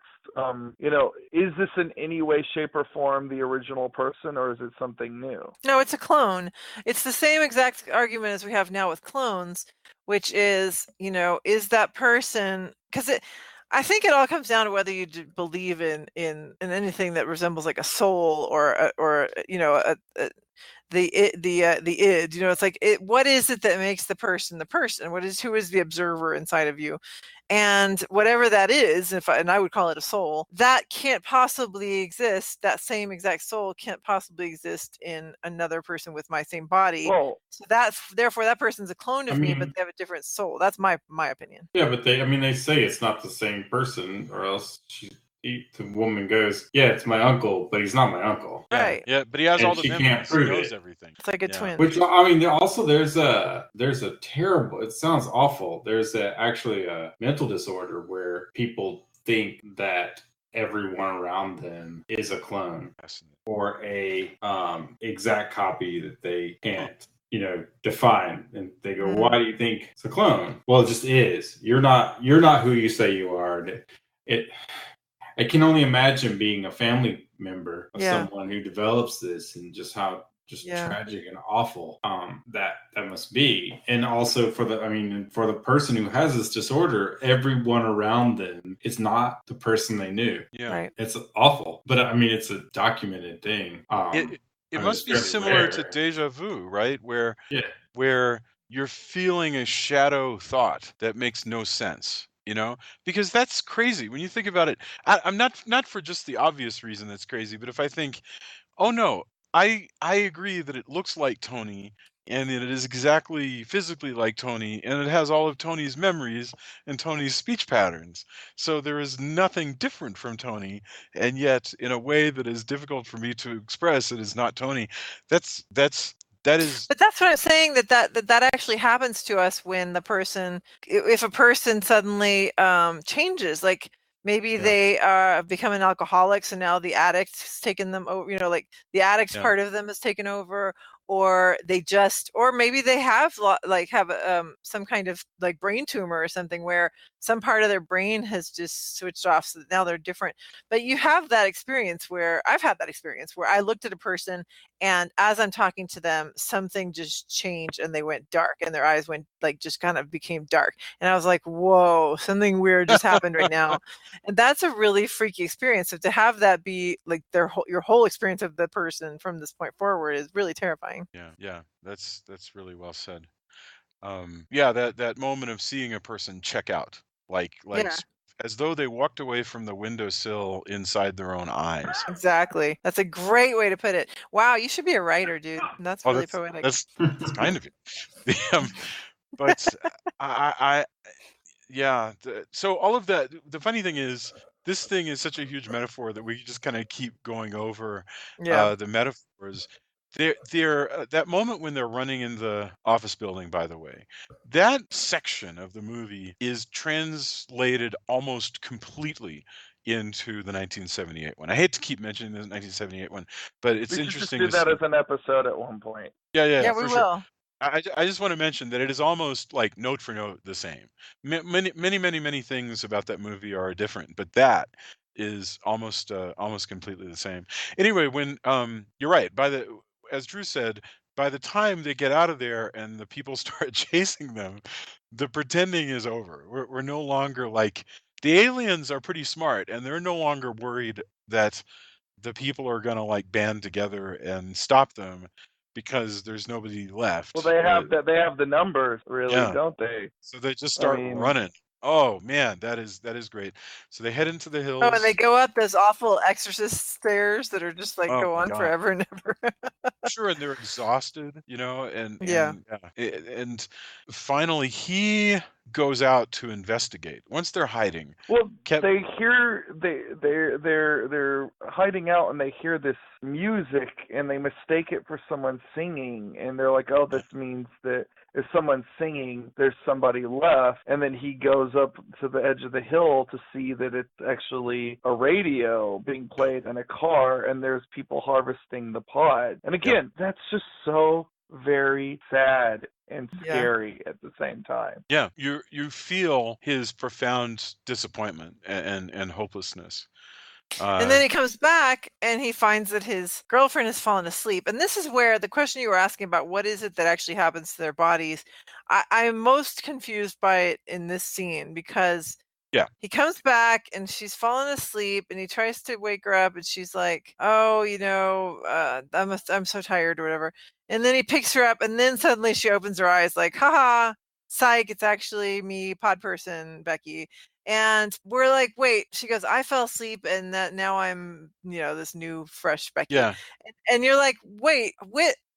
Is this in any way, shape, or form the original person, or is it something new? No, it's a clone. It's the same exact argument as we have now with clones, which is, is that person, because I think it all comes down to whether you believe in anything that resembles like a soul or the id. It's like what is it that makes the person the person? Who is the observer inside of you? And whatever that is, and I would call it a soul, that can't possibly exist. That same exact soul can't possibly exist in another person with my same body. Well, so therefore that person's a clone of me, but they have a different soul. That's my opinion. Yeah, but they say it's not the same person, or else the woman goes, "Yeah, it's my uncle, but he's not my uncle." Right. Yeah, but he has all the she memories. can't prove He knows it. everything. It's like a twin. Which, I mean, also there's a terrible. It sounds awful. There's actually a mental disorder where people think that everyone around them is a clone or a exact copy that they can't define, and they go, "Why do you think it's a clone?" Well, it just is. You're not who you say you are. I can only imagine being a family member of someone who develops this, and just how tragic and awful that must be. And also for the person who has this disorder, everyone around them is not the person they knew. Yeah, right. It's awful, but I mean, it's a documented thing. It must be similar to deja vu, right? Where you're feeling a shadow thought that makes no sense. Because that's crazy when you think about it. I'm not for just the obvious reason that's crazy, but if I think, oh no, I agree that it looks like Tony, and that it is exactly physically like Tony, and it has all of Tony's memories and Tony's speech patterns. So there is nothing different from Tony, and yet in a way that is difficult for me to express, it is not Tony. That is. But that's what I'm saying, that actually happens to us when if a person suddenly changes, like maybe they become an alcoholic, so now the addict's taken them over, like the addict's part of them has taken over, or maybe they have some kind of like brain tumor or something where some part of their brain has just switched off, so that now they're different. But you have that experience where I've had that experience where I looked at a person, and as I'm talking to them, something just changed and they went dark, and their eyes went just kind of became dark. And I was like, whoa, something weird just happened right now. And that's a really freaky experience. So to have that be like your whole experience of the person from this point forward is really terrifying. Yeah, that's really well said. That moment of seeing a person check out, like as though they walked away from the windowsill inside their own eyes. Exactly. That's a great way to put it. Wow, you should be a writer, dude. That's really poetic. That's kind of it. But so all of that. The funny thing is, this thing is such a huge metaphor that we just kind of keep going over the metaphors. That moment when they're running in the office building, by the way, that section of the movie is translated almost completely into the 1978 one. I hate to keep mentioning the 1978 one, but it's interesting. We should just do that as an episode at one point. Yeah, we for will. Sure. I just want to mention that it is almost like note for note the same. Many things about that movie are different, but that is almost completely the same. Anyway, when you're right, as Drew said, by the time they get out of there and the people start chasing them, the pretending is over. We're no longer like, the aliens are pretty smart, and they're no longer worried that the people are going to like band together and stop them because there's nobody left. Well, they have the numbers, really, don't they? So they just start running. Oh man, that is great. So they head into the hills. Oh, and they go up those awful exorcist stairs that are just like go on forever and ever. Sure, and they're exhausted, and finally he goes out to investigate. Once they're hiding, Well, Kev, they hear they're hiding out and they hear this music and they mistake it for someone singing and they're like, oh, this means that if someone's singing, there's somebody left. And then he goes up to the edge of the hill to see that it's actually a radio being played in a car and there's people harvesting the pod. And again, that's just so very sad and scary at the same time. yeah, you feel his profound disappointment and hopelessness. And then he comes back and he finds that his girlfriend has fallen asleep. And this is where the question you were asking about what is it that actually happens to their bodies, I'm most confused by it in this scene because he comes back and she's fallen asleep and he tries to wake her up and she's like, oh, I'm so tired or whatever. And then he picks her up and then suddenly she opens her eyes like, haha, psych, it's actually me, pod person, Becky. And we're like, wait, she goes, I fell asleep and that now I'm, this new fresh Becky. Yeah. And you're like, wait,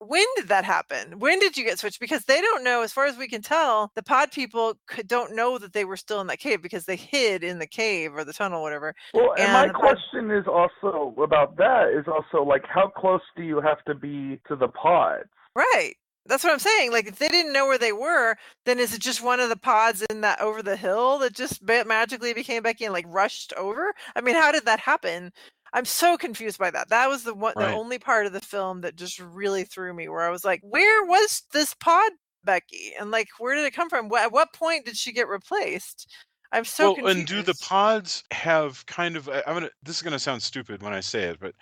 when did that happen? When did you get switched? Because they don't know, as far as we can tell, the pod people don't know that they were still in that cave because they hid in the cave or the tunnel, whatever. Well, and my question is also about that is also like, how close do you have to be to the pods? Right. That's what I'm saying. Like, if they didn't know where they were, then is it just one of the pods in that over the hill that just magically became Becky and like rushed over? I mean, how did that happen? I'm so confused by that. That was the only part of the film that just really threw me, where I was like, where was this pod Becky? And like, where did it come from? At what point did she get replaced? I'm so confused. And do the pods have kind of, this is going to sound stupid when I say it, but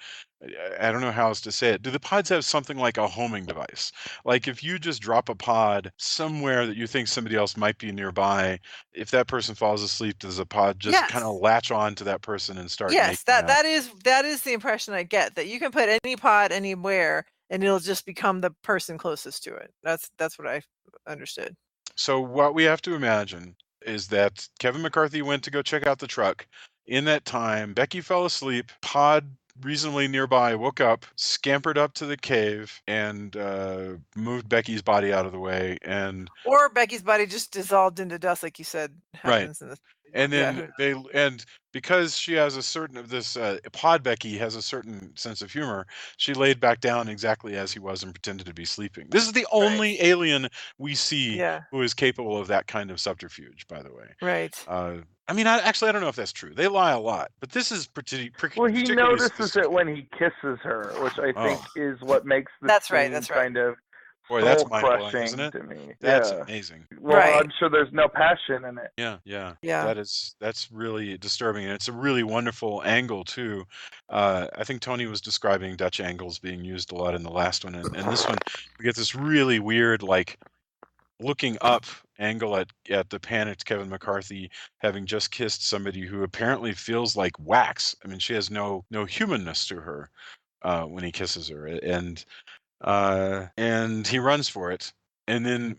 I don't know how else to say it. Do the pods have something like a homing device? Like if you just drop a pod somewhere that you think somebody else might be nearby, if that person falls asleep, does a pod just kind of latch on to that person and start making out? that is the impression I get, that you can put any pod anywhere and it'll just become the person closest to it. That's what I understood. So what we have to imagine is that Kevin McCarthy went to go check out the truck. In that time, Becky fell asleep. Pod reasonably nearby woke up, scampered up to the cave, and moved Becky's body out of the way. Or Becky's body just dissolved into dust, like you said happens in this. And then because she has a certain pod Becky has a certain sense of humor, she laid back down exactly as he was and pretended to be sleeping. This is the only alien we see who is capable of that kind of subterfuge, by the way. Right. I mean, I don't know if that's true. They lie a lot, but this is well, he notices it when he kisses her, which I think is what makes this kind of that's mind-blowing, isn't it? To me. That's amazing. Well, I'm sure there's no passion in it. Yeah. That's really disturbing, and it's a really wonderful angle too. I think Tony was describing Dutch angles being used a lot in the last one, and this one we get this really weird, like, looking up angle at the panicked Kevin McCarthy having just kissed somebody who apparently feels like wax. I mean, she has no humanness to her when he kisses her, and he runs for it. And then,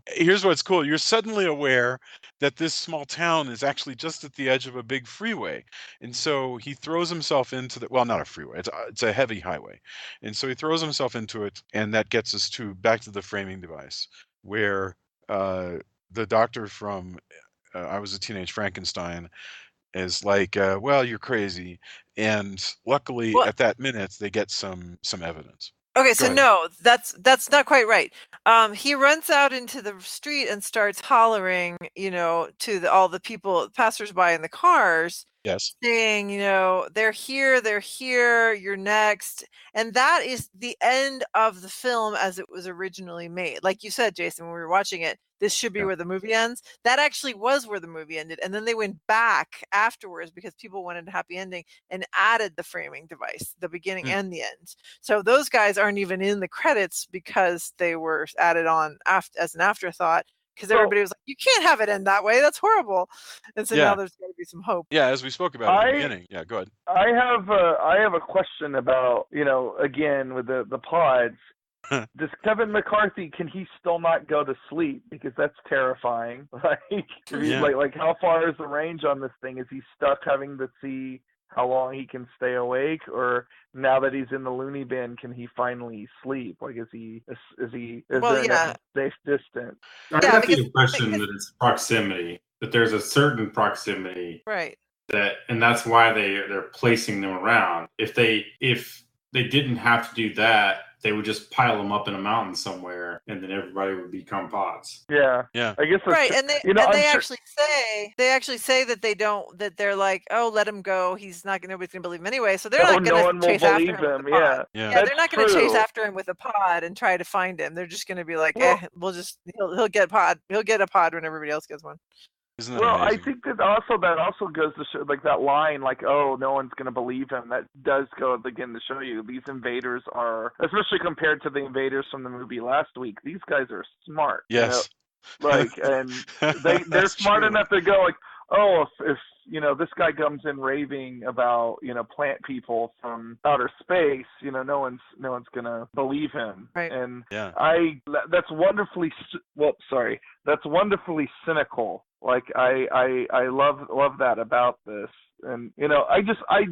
here's what's cool. You're suddenly aware that this small town is actually just at the edge of a big freeway. And so he throws himself into not a freeway, it's a heavy highway. And so he throws himself into it, and that gets us back to the framing device, where the doctor from I Was a Teenage Frankenstein is like, well, you're crazy. And luckily at that minute, they get some evidence. Okay, so no, that's not quite right. He runs out into the street and starts hollering, to all the people, passersby in the cars. Yes. Saying, they're here, you're next. And that is the end of the film as it was originally made. Like you said, Jason, when we were watching it, this should be where the movie ends. That actually was where the movie ended. And then they went back afterwards because people wanted a happy ending and added the framing device, the beginning and the end. So those guys aren't even in the credits because they were added on as an afterthought. Because everybody was like, you can't have it end that way. That's horrible. And so now there's got to be some hope. Yeah, as we spoke about at the beginning. Yeah, go ahead. I have a question about, again, with the pods. Does Kevin McCarthy, can he still not go to sleep? Because that's terrifying. Like how far is the range on this thing? Is he stuck having to see how long he can stay awake, or now that he's in the loony bin, can he finally sleep? Like, is Well, there yeah. enough safe distance? I Yeah, got because the impression that it's proximity, that there's a certain proximity right. and that's why they're placing them around. If they didn't have to do that, they would just pile them up in a mountain somewhere, and then everybody would become pods. Yeah, Yeah. I guess that's Right, true. and they You know, and I'm they sure. actually say that they don't, that they're like, oh, let him go. He's not gonna, nobody's gonna believe him anyway. So they're Oh, not no gonna one will chase after believe him with him. the pod. Yeah, Yeah. Yeah, that's they're not gonna chase true. after him with a pod and try to find him. They're just gonna be like, Well- we'll just he'll get a pod when everybody else gets one. Isn't that Well, amazing? I think that also goes to show, like, that line, like, oh, no one's going to believe him. That does go again to show you these invaders are, especially compared to the invaders from the movie last week, these guys are smart. Yes. You know? Like, and they're That's smart true. enough to go like, oh, if this guy comes in raving about plant people from outer space, no one's gonna believe him. Right. And Yeah. that's wonderfully that's wonderfully cynical. Like, I love that about this. And I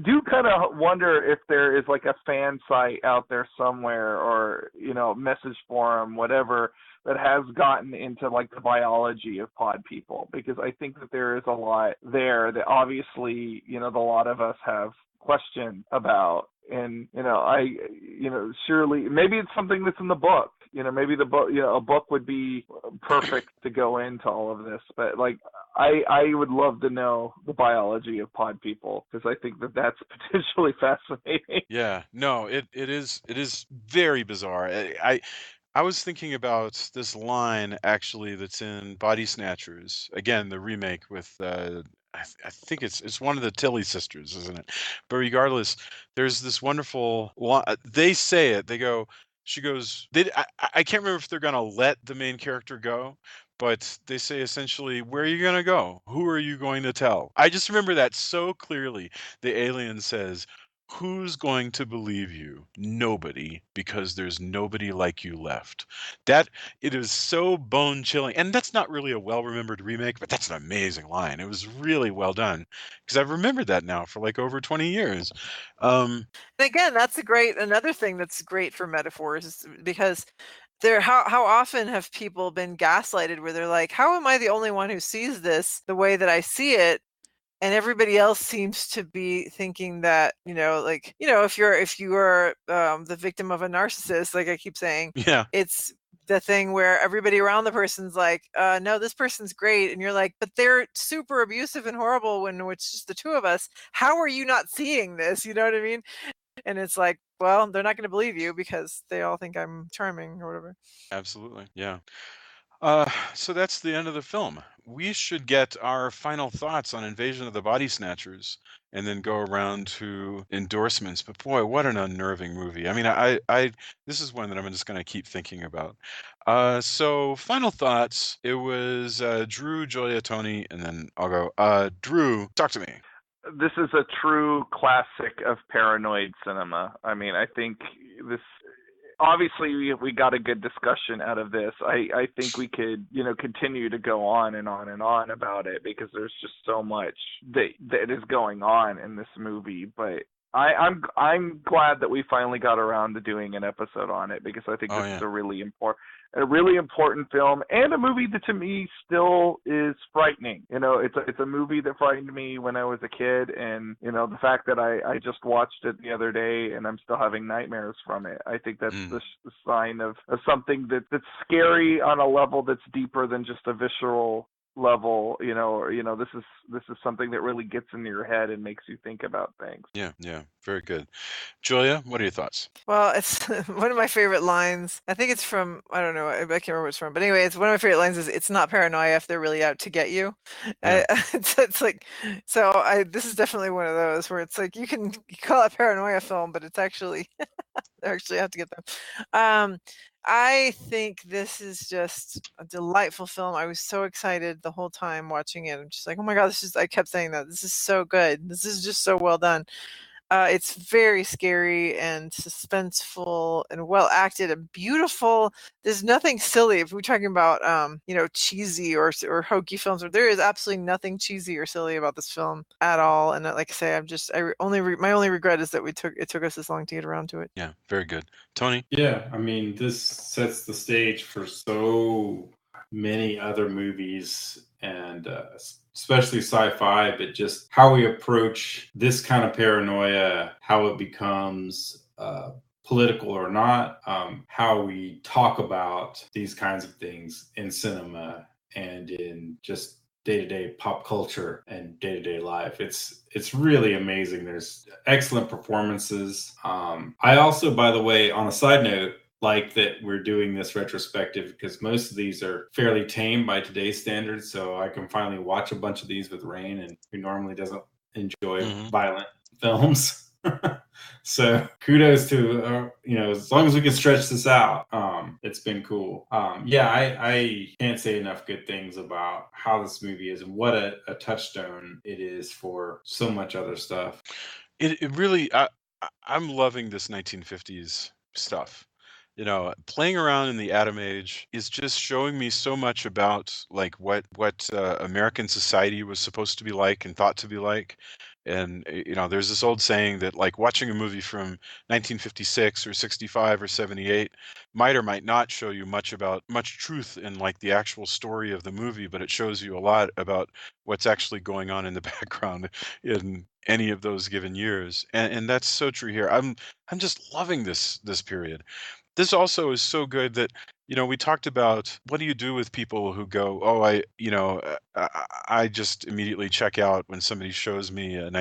do kind of wonder if there is like a fan site out there somewhere, or message forum, whatever, that has gotten into like the biology of pod people, because I think that there is a lot there that obviously the lot of us have question about. And surely maybe it's something that's in the book. Maybe the book, a book would be perfect to go into all of this. But like, I would love to know the biology of pod people, because I think that that's potentially fascinating. Yeah. No, it is very bizarre. I was thinking about this line actually that's in Body Snatchers, again the remake with I think it's one of the Tilly sisters, isn't it? But regardless, there's this wonderful they say it. They go, she goes, I can't remember if they're gonna let the main character go, but they say essentially, where are you gonna go? Who are you going to tell? I just remember that so clearly. The alien says, who's going to believe you? Nobody, because there's nobody like you left. That it is so bone chilling, and that's not really a well remembered remake, but that's an amazing line. It was really well done, because I've remembered that now for like over 20 years. And again, that's another thing that's great for metaphors, is because how often have people been gaslighted, where they're like, how am I the only one who sees this the way that I see it? And everybody else seems to be thinking that, if you are the victim of a narcissist, like I keep saying, Yeah. it's the thing where everybody around the person's like, no, this person's great. And you're like, but they're super abusive and horrible when it's just the two of us. How are you not seeing this? You know what I mean? And it's like, well, they're not going to believe you because they all think I'm charming or whatever. Absolutely. Yeah. So that's the end of the film. We should get our final thoughts on Invasion of the Body Snatchers and then go around to endorsements. But boy, what an unnerving movie. I mean, this is one that I'm just going to keep thinking about. So final thoughts. It was Drew, Julia, Tony, and then I'll go. Drew, talk to me. This is a true classic of paranoid cinema. I mean, I think this. Obviously, we got a good discussion out of this. I think we could, continue to go on and on and on about it, because there's just so much that is going on in this movie. But I'm glad that we finally got around to doing an episode on it, because I think this is a really important film, and a movie that to me still is frightening. It's a movie that frightened me when I was a kid, and the fact that I just watched it the other day and I'm still having nightmares from it. I think that's the sign of something that's scary on a level that's deeper than just a visceral level, or this is something that really gets into your head and makes you think about things. Yeah, very good. Julia, what are your thoughts? Well, it's one of my favorite lines. I think it's from, I don't know, I can't remember what it's from, but anyway, it's one of my favorite lines. Is it's not paranoia if they're really out to get you. Yeah. It's like, so this is definitely one of those where it's like, you call it paranoia film, but it's actually they actually have to get them. I think this is just a delightful film. I was so excited the whole time watching it. I'm just like, oh my God, I kept saying that. This is so good. This is just so well done. It's very scary and suspenseful and well acted and beautiful. There's nothing silly. If we're talking about cheesy or hokey films, there is absolutely nothing cheesy or silly about this film at all. And like I say, my only regret is that it took us this long to get around to it. Yeah, very good. Tony? Yeah, I mean, this sets the stage for so many other movies, and especially sci-fi, but just how we approach this kind of paranoia, how it becomes political or not, how we talk about these kinds of things in cinema and in just day-to-day pop culture and day-to-day life. It's really amazing. There's excellent performances. I also, by the way, on a side note, like that we're doing this retrospective because most of these are fairly tame by today's standards. So I can finally watch a bunch of these with Rain, and who normally doesn't enjoy violent films. So kudos to as long as we can stretch this out, it's been cool. I can't say enough good things about how this movie is and what a touchstone it is for so much other stuff. It really, I'm loving this 1950s stuff. Playing around in the Atom Age is just showing me so much about like what American society was supposed to be like and thought to be like. And there's this old saying that like watching a movie from 1956 or 65 or 78 might or might not show you much truth in like the actual story of the movie, but it shows you a lot about what's actually going on in the background in any of those given years. And that's so true here. I'm just loving this period. This also is so good that we talked about what do you do with people who go, oh, I just immediately check out when somebody shows me a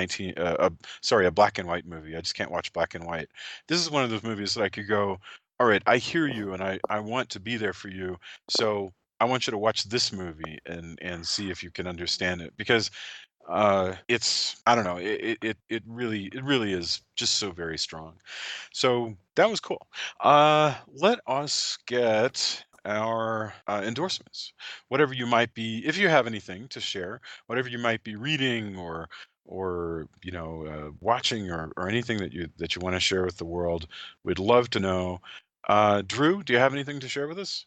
black and white movie. I just can't watch black and white. This is one of those movies that I could go, all right, I hear you and I want to be there for you, so I want you to watch this movie and see if you can understand it, because it's, I don't know, it really is just so very strong. So that was cool. Let us get our endorsements. Whatever you might be, if you have anything to share, whatever you might be reading or watching or anything that you want to share with the world, we'd love to know. Drew, do you have anything to share with us?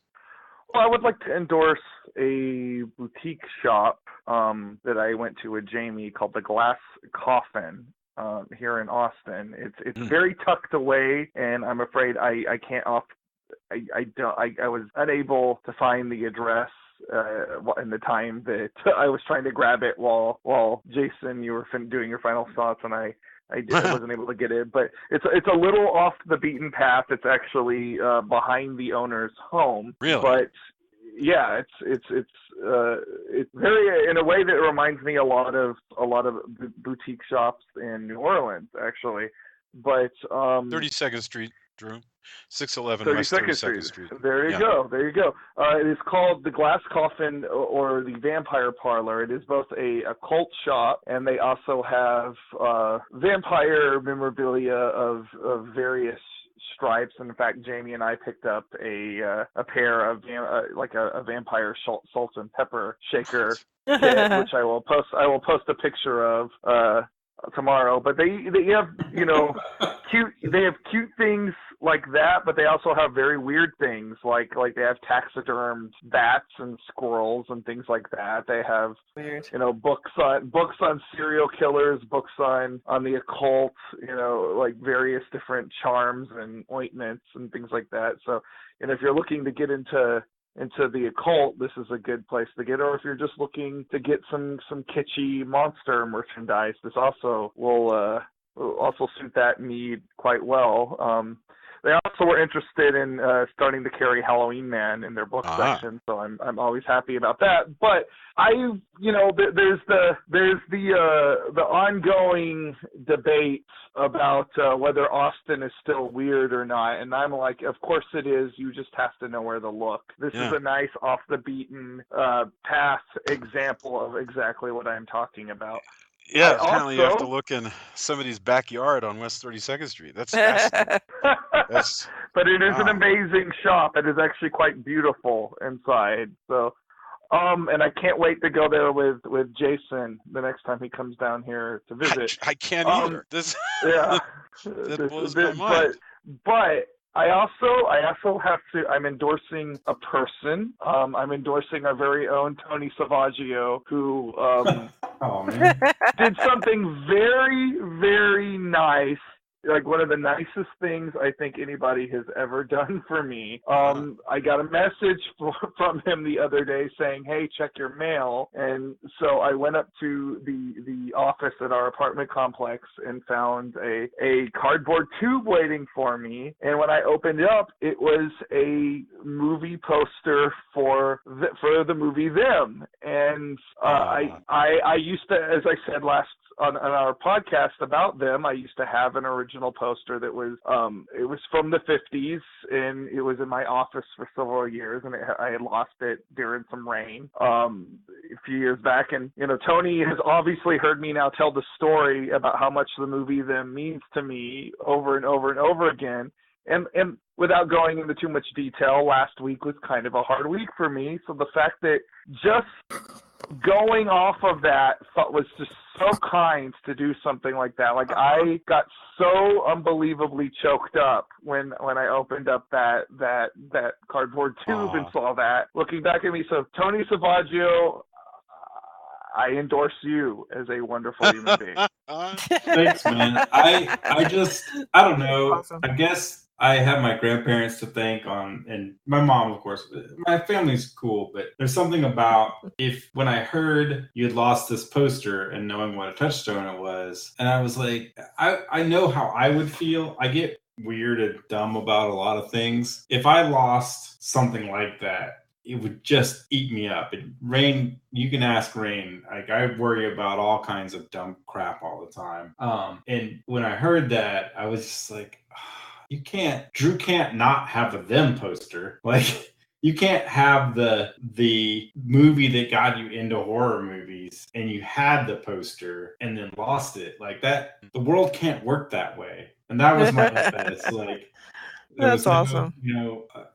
Well, I would like to endorse a boutique shop that I went to with Jamie called the Glass Coffin here in Austin. It's very tucked away, and I'm afraid I can't I was unable to find the address in the time that I was trying to grab it while Jason, you were doing your final thoughts, and I wasn't able to get it, but it's a little off the beaten path. It's actually behind the owner's home. Really? But yeah, it's very, in a way that reminds me a lot of boutique shops in New Orleans, actually. But 32nd Street, Drew. 611 West 32nd Street. There you go. It is called the Glass Coffin or the Vampire Parlor. It is both a cult shop, and they also have vampire memorabilia of various stripes. And in fact, Jamie and I picked up a pair of a vampire salt and pepper shaker kit, which I will post a picture of tomorrow. But they have cute things like that, but they also have very weird things like they have taxidermed bats and squirrels and things like that. They have weird, books on serial killers, books on the occult, like various different charms and ointments and things like that. So, if you're looking to get into the occult, this is a good place to get. Or if you're just looking to get some kitschy monster merchandise, this also will also suit that need quite well. They also were interested in starting to carry Halloween Man in their book section, so I'm always happy about that. But there's the ongoing debate about whether Austin is still weird or not, and I'm like, of course it is. You just have to know where to look. This is a nice off the beaten path example of exactly what I'm talking about. Yeah, apparently you have to look in somebody's backyard on West 32nd Street. That's fascinating. But it is an amazing shop. It is actually quite beautiful inside. So And I can't wait to go there with Jason the next time he comes down here to visit. I can't either. This Yeah, that blows my mind. But I also have to. I'm endorsing a person. I'm endorsing our very own Tony Savaggio, who Oh man. did something very, very nice. Like one of the nicest things I think anybody has ever done for me. I got a message from him the other day saying, "Hey, check your mail." And so I went up to the office at our apartment complex and found a cardboard tube waiting for me. And when I opened it up, it was a movie poster for the movie Them. And I used to, as I said last on our podcast about Them, I used to have an original poster that was it was from the 50s, and it was in my office for several years, and I had lost it during some rain a few years back. And Tony has obviously heard me now tell the story about how much the movie Them means to me over and over and over again. And without going into too much detail, last week was kind of a hard week for me. So the fact that just going off of that was just so kind to do something like that. Like I got so unbelievably choked up when I opened up that cardboard tube and saw that. Looking back at me, so Tony Savaggio, I endorse you as a wonderful human being. Thanks, man. I don't know. Awesome. I guess I have my grandparents to thank and my mom, of course. My family's cool, but there's something about when I heard you had lost this poster and knowing what a touchstone it was, and I was like, I know how I would feel. I get weird and dumb about a lot of things. If I lost something like that, it would just eat me up. And Rain, you can ask Rain. Like I worry about all kinds of dumb crap all the time. And when I heard that, I was just like, Drew can't not have a Them poster. Like you can't have the movie that got you into horror movies and you had the poster and then lost it. Like that, the world can't work that way. And that was my offense. Like that's awesome.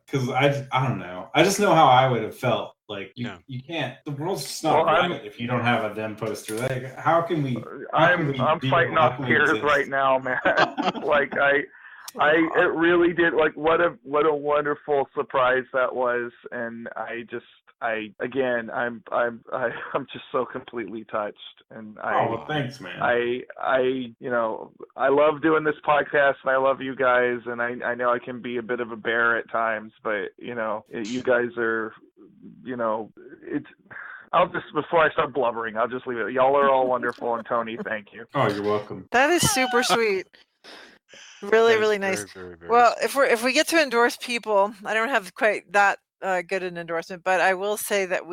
Because I don't know. I just know how I would have felt. Like you can't. The world's just not right if you don't have a Them poster. Like how can we? I'm fighting off tears right now, man. Like it really did. Like what a wonderful surprise that was, and I'm just so completely touched. And thanks, man. I love doing this podcast, and I love you guys, and I know I can be a bit of a bear at times, but you guys are, before I start blubbering, I'll just leave it. Y'all are all wonderful, and Tony, thank you. Oh, you're welcome. That is super sweet. Really, really nice. Very, very well, if we get to endorse people, I don't have quite that good an endorsement, but I will say that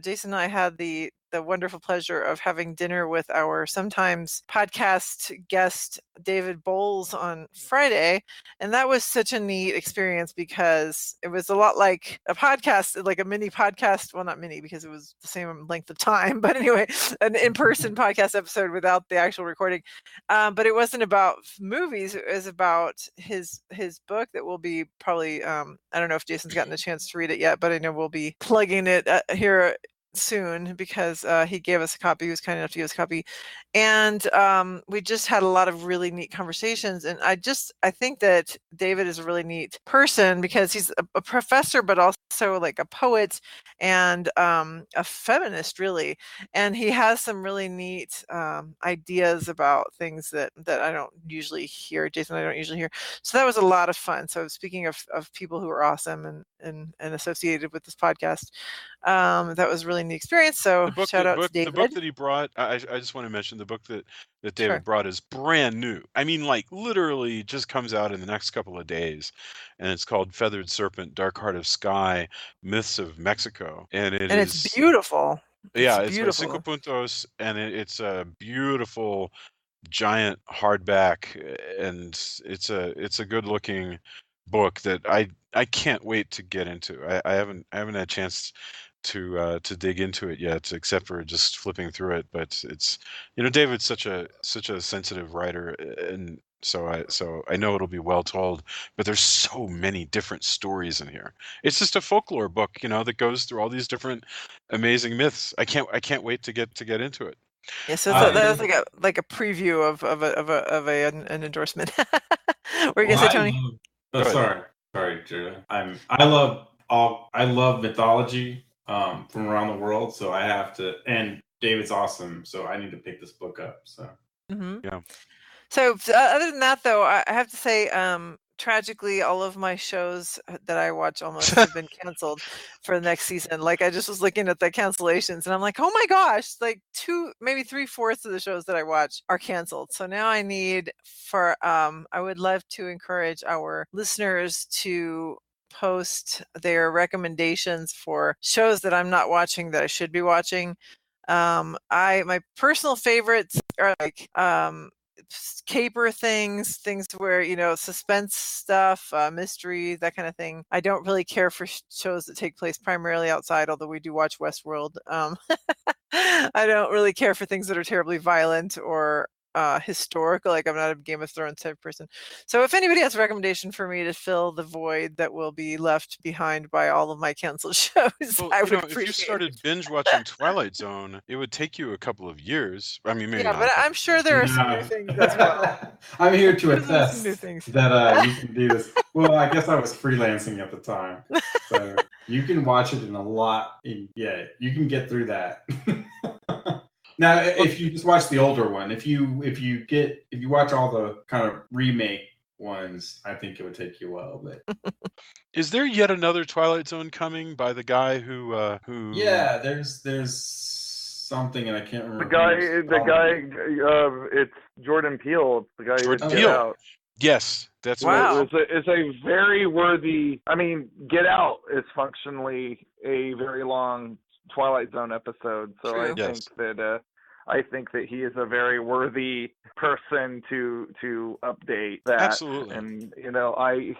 Jason and I had the wonderful pleasure of having dinner with our sometimes podcast guest David Bowles on Friday, and that was such a neat experience because it was a lot like a podcast, like a mini podcast. Well, not mini because it was the same length of time, but anyway, an in-person podcast episode without the actual recording. But it wasn't about movies; it was about his book that will be probably. I don't know if Jason's gotten a chance to read it yet, but I know we'll be plugging it here soon because he gave us a copy. He was kind enough to give us a copy, and we just had a lot of really neat conversations. And I think that David is a really neat person because he's a professor, but also like a poet and a feminist, really. And he has some really neat ideas about things that I don't usually hear. Jason, I don't usually hear. So that was a lot of fun. So speaking of people who are awesome and associated with this podcast, that was really neat experience. So shout out to David. The book that he brought, I just want to mention the book that David brought is brand new. I mean, like literally just comes out in the next couple of days, and it's called Feathered Serpent, Dark Heart of Sky, Myths of Mexico, and it's beautiful. It's cinco puntos, and it's a beautiful giant hardback, and it's a good looking book that I can't wait to get into. I haven't had a chance to dig into it yet, except for just flipping through it. But it's David's such a sensitive writer, and So I know it'll be well told, but there's so many different stories in here. It's just a folklore book, that goes through all these different amazing myths. I can't wait to get into it. Yeah, so that was like a preview of an endorsement. What were you gonna say, Tony? Sorry, Judah. I love mythology from around the world, so I have to. And David's awesome, so I need to pick this book up. So Yeah. So other than that, though, I have to say, tragically, all of my shows that I watch almost have been canceled for the next season. Like, I just was looking at the cancellations, and I'm like, oh my gosh, like maybe 3/4 of the shows that I watch are canceled. So now I need I would love to encourage our listeners to post their recommendations for shows that I'm not watching that I should be watching. My personal favorites are like caper things where suspense stuff, mystery, that kind of thing. I don't really care for shows that take place primarily outside, although we do watch Westworld. I don't really care for things that are terribly violent or historical. Like, I'm not a Game of Thrones type person. So if anybody has a recommendation for me to fill the void that will be left behind by all of my canceled shows, I would appreciate if you started binge watching Twilight Zone, it would take you a couple of years. I mean, maybe yeah, not. but I'm sure there are some new things as well. I'm here to attest Some new things. that you can do this. Well, I guess I was freelancing at the time, so you can watch it you can get through that. Now, if you just watch the older one, if you watch all the kind of remake ones, I think it would take you a while. But is there yet another Twilight Zone coming by the guy who? Yeah, there's something, and I can't remember. The guy, it's Jordan Peele. The guy Jordan who Peele. Get Out. Yes, that's wow. It's a very worthy. I mean, Get Out is functionally a very long Twilight Zone episode, so True. I think that he is a very worthy person to update that. Absolutely. And I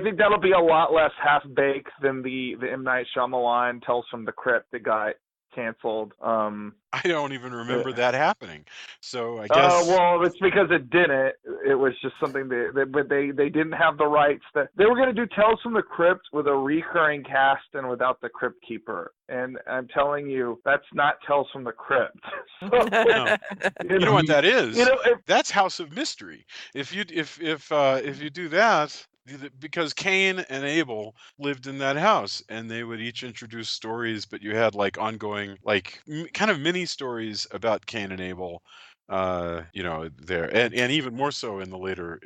think that'll be a lot less half baked than the M. Night Shyamalan Tales from the Crypt that got canceled. I don't even remember that happening. So I guess. Well, it's because it didn't. It was just something but they didn't have the rights. That they were going to do Tales from the Crypt with a recurring cast and without the Crypt Keeper. And I'm telling you, that's not Tales from the Crypt. No. You know what that is? That's House of Mystery. If you do that. Because Cain and Abel lived in that house, and they would each introduce stories, but you had like ongoing, like kind of mini stories about Cain and Abel, there, and even more so in the later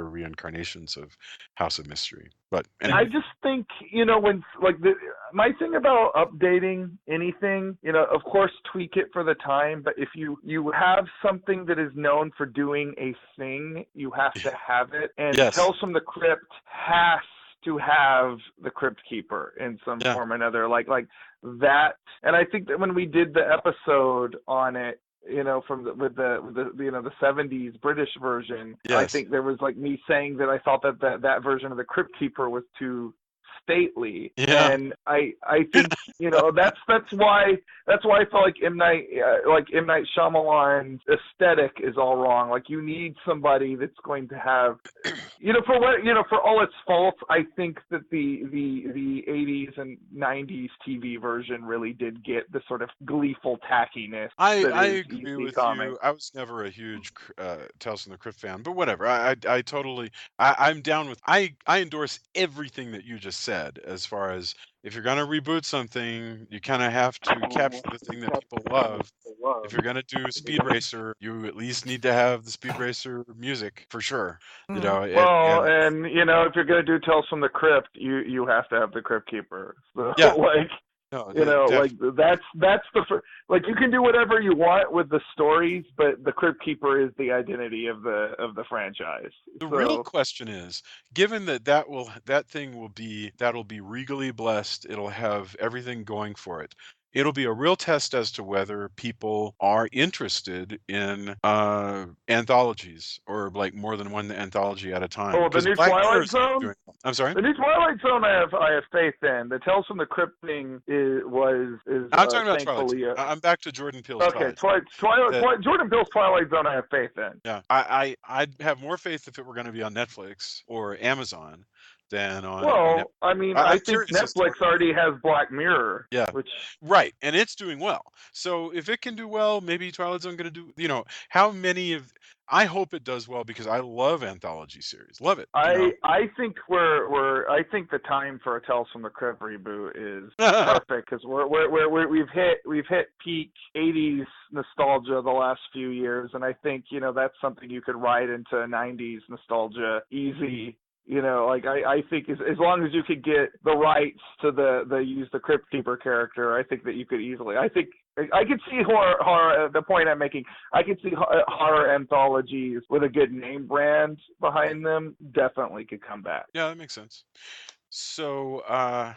reincarnations of House of Mystery. But anyway. I just think when my thing about updating anything, of course tweak it for the time, but if you have something that is known for doing a thing, you have to have it. And yes. Tales from the Crypt has to have the Crypt Keeper in some form or another, like that. And I think that when we did the episode on it, from the 70s British version, yes. I think there was like me saying that I thought that version of the Crypt Keeper was too stately, and I think that's why I feel like M. Night Shyamalan's aesthetic is all wrong. Like, you need somebody that's going to have, for all its faults, I think that the 80s and 90s TV version really did get the sort of gleeful tackiness. I agree with you. I was never a huge Tales from the Crypt fan, but whatever. I totally I'm down with. I endorse everything that you just said. As far as, if you're going to reboot something, you kind of have to capture the thing that people love. If you're going to do Speed Racer, you at least need to have the Speed Racer music for sure. And if you're going to do Tales from the Crypt, you have to have the Crypt Keeper. So, yeah. That's you can do whatever you want with the stories, but the Crypt Keeper is the identity of the franchise. The real question is, given that'll be regally blessed, it'll have everything going for it. it'll be a real test as to whether people are interested in anthologies, or like more than one anthology at a time. Oh, the Because new Black Twilight Mirror's Zone? doing. I'm sorry. The new Twilight Zone, I have faith in. The Tales from the Crypt thing is I'm talking about Twilight thankfully. Zone. I'm back to Jordan Peele's Okay, Twilight Zone. Jordan Peele's Twilight Zone, I have faith in. Yeah, I'd have more faith if it were going to be on Netflix or Amazon than on. Well, I mean, I I'm think curious as to Netflix already has Black Mirror. Yeah. Which Right, and it's doing well. So if it can do well, maybe Twilight Zone going to do. How many of? I hope it does well because I love anthology series. Love it. I think I think the time for a Tales from the Crypt reboot is perfect because we've hit peak '80s nostalgia the last few years, and I think that's something you could ride into '90s nostalgia easy. I think as long as you could get the rights to use the Crypt Keeper character, I think that you could easily. I think I could see horror. The point I'm making, I could see horror anthologies with a good name brand behind them definitely could come back. Yeah, that makes sense. So,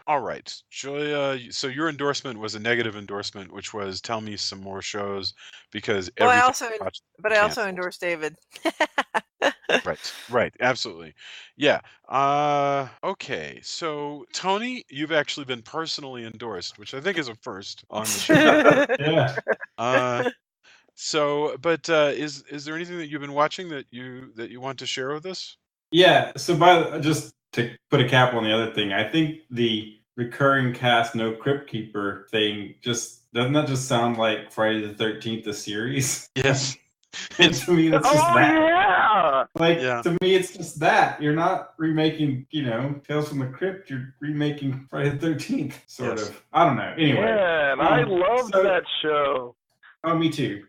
all right, Julia. So your endorsement was a negative endorsement, which was tell me some more shows because everything. I also endorsed David. Right, absolutely. Yeah. Okay. So Tony, you've actually been personally endorsed, which I think is a first on the show. Yeah. So, but is there anything that you've been watching that you want to share with us? Yeah. So, just to put a cap on the other thing, I think the recurring cast no Crypt Keeper thing doesn't that just sound like Friday the 13th, the series? Yes. And to me, that's just that. Yeah. To me, it's just that. You're not remaking, Tales from the Crypt. You're remaking Friday the 13th, sort of. I don't know. Anyway. Man, I loved that show. Oh, me too.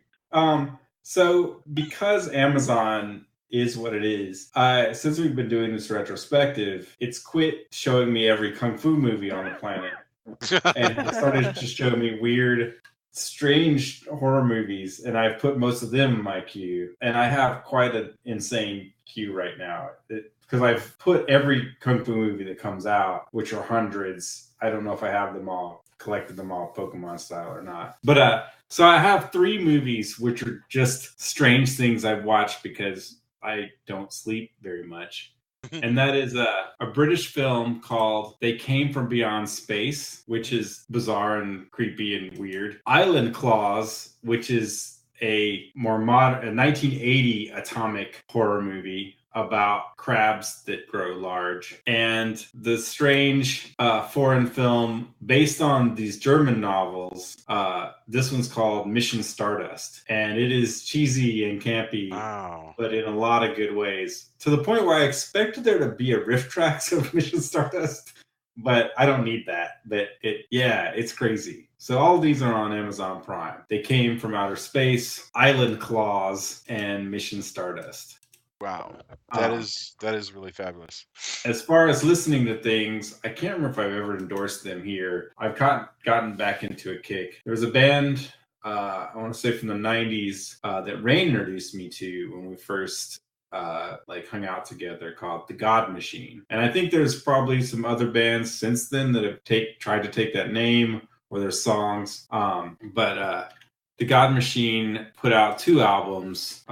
So because Amazon is what it is, since we've been doing this retrospective, it's quit showing me every kung fu movie on the planet. And it started to show me weird, strange horror movies, and I've put most of them in my queue. And I have quite an insane queue right now because I've put every kung fu movie that comes out, which are hundreds. I don't know if I have them all, collected them all Pokemon style or not. But so I have 3 movies which are just strange things I've watched because I don't sleep very much. And that is a British film called They Came from Beyond Space, which is bizarre and creepy and weird. Island Claws, which is a more modern, a 1980 atomic horror movie about crabs that grow large. And the strange foreign film based on these German novels. This one's called Mission Stardust. And it is cheesy and campy, but in a lot of good ways. To the point where I expected there to be a riff tracks of Mission Stardust, but I don't need that. But it's crazy. So all of these are on Amazon Prime. They Came from Outer Space, Island Claws, and Mission Stardust. Wow, that is really fabulous. As far as listening to things, I can't remember if I've ever endorsed them here. I've gotten back into a kick. There was a band, I want to say from the 90s, that Rain introduced me to when we first hung out together, called The God Machine. And I think there's probably some other bands since then that have tried to take that name or their songs. But The God Machine put out 2 albums,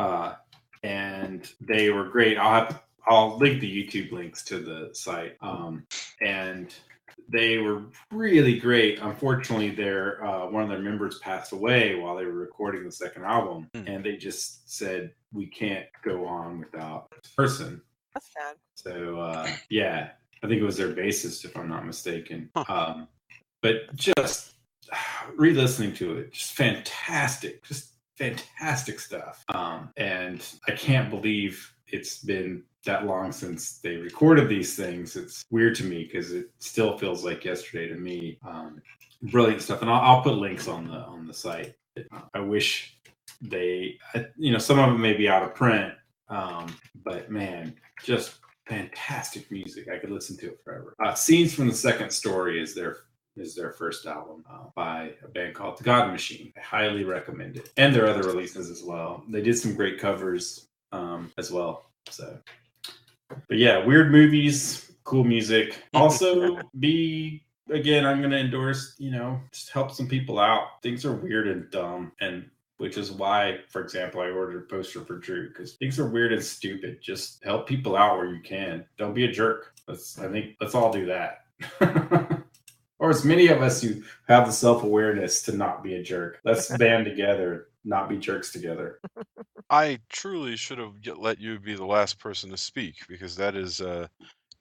and they were great. I'll link the YouTube links to the site. And they were really great. Unfortunately, one of their members passed away while they were recording the second album, and they just said, we can't go on without this person. That's sad. So I think it was their bassist, if I'm not mistaken. But just re-listening to it, just fantastic stuff. And I can't believe it's been that long since they recorded these things. It's weird to me because it still feels like yesterday to me. Brilliant stuff, and I'll put links on the site. I wish some of them may be out of print, but man, just fantastic music. I could listen to it forever. Scenes from the Second Story is their first album by a band called The God Machine. I highly recommend it. And their other releases as well. They did some great covers as well. So, but yeah, weird movies, cool music. Also, be again, I'm going to endorse, just help some people out. Things are weird and dumb, and which is why, for example, I ordered a poster for Drew, because things are weird and stupid. Just help people out where you can. Don't be a jerk. I think let's all do that. Or as many of us who have the self-awareness to not be a jerk. Let's band together, not be jerks together. I truly should have let you be the last person to speak, because that is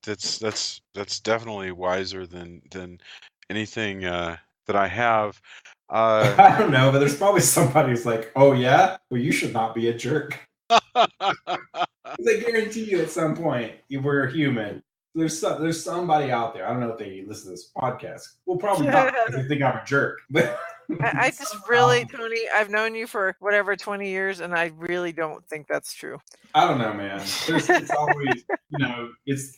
that's definitely wiser than anything that I have. I don't know, but there's probably somebody who's like, "Oh yeah, well you should not be a jerk." I guarantee you, at some point, we're human. There's somebody out there. I don't know if they listen to this podcast. Well, probably not, because they think I'm a jerk. But I just really, Tony, I've known you for whatever 20 years, and I really don't think that's true. I don't know, man. It's always,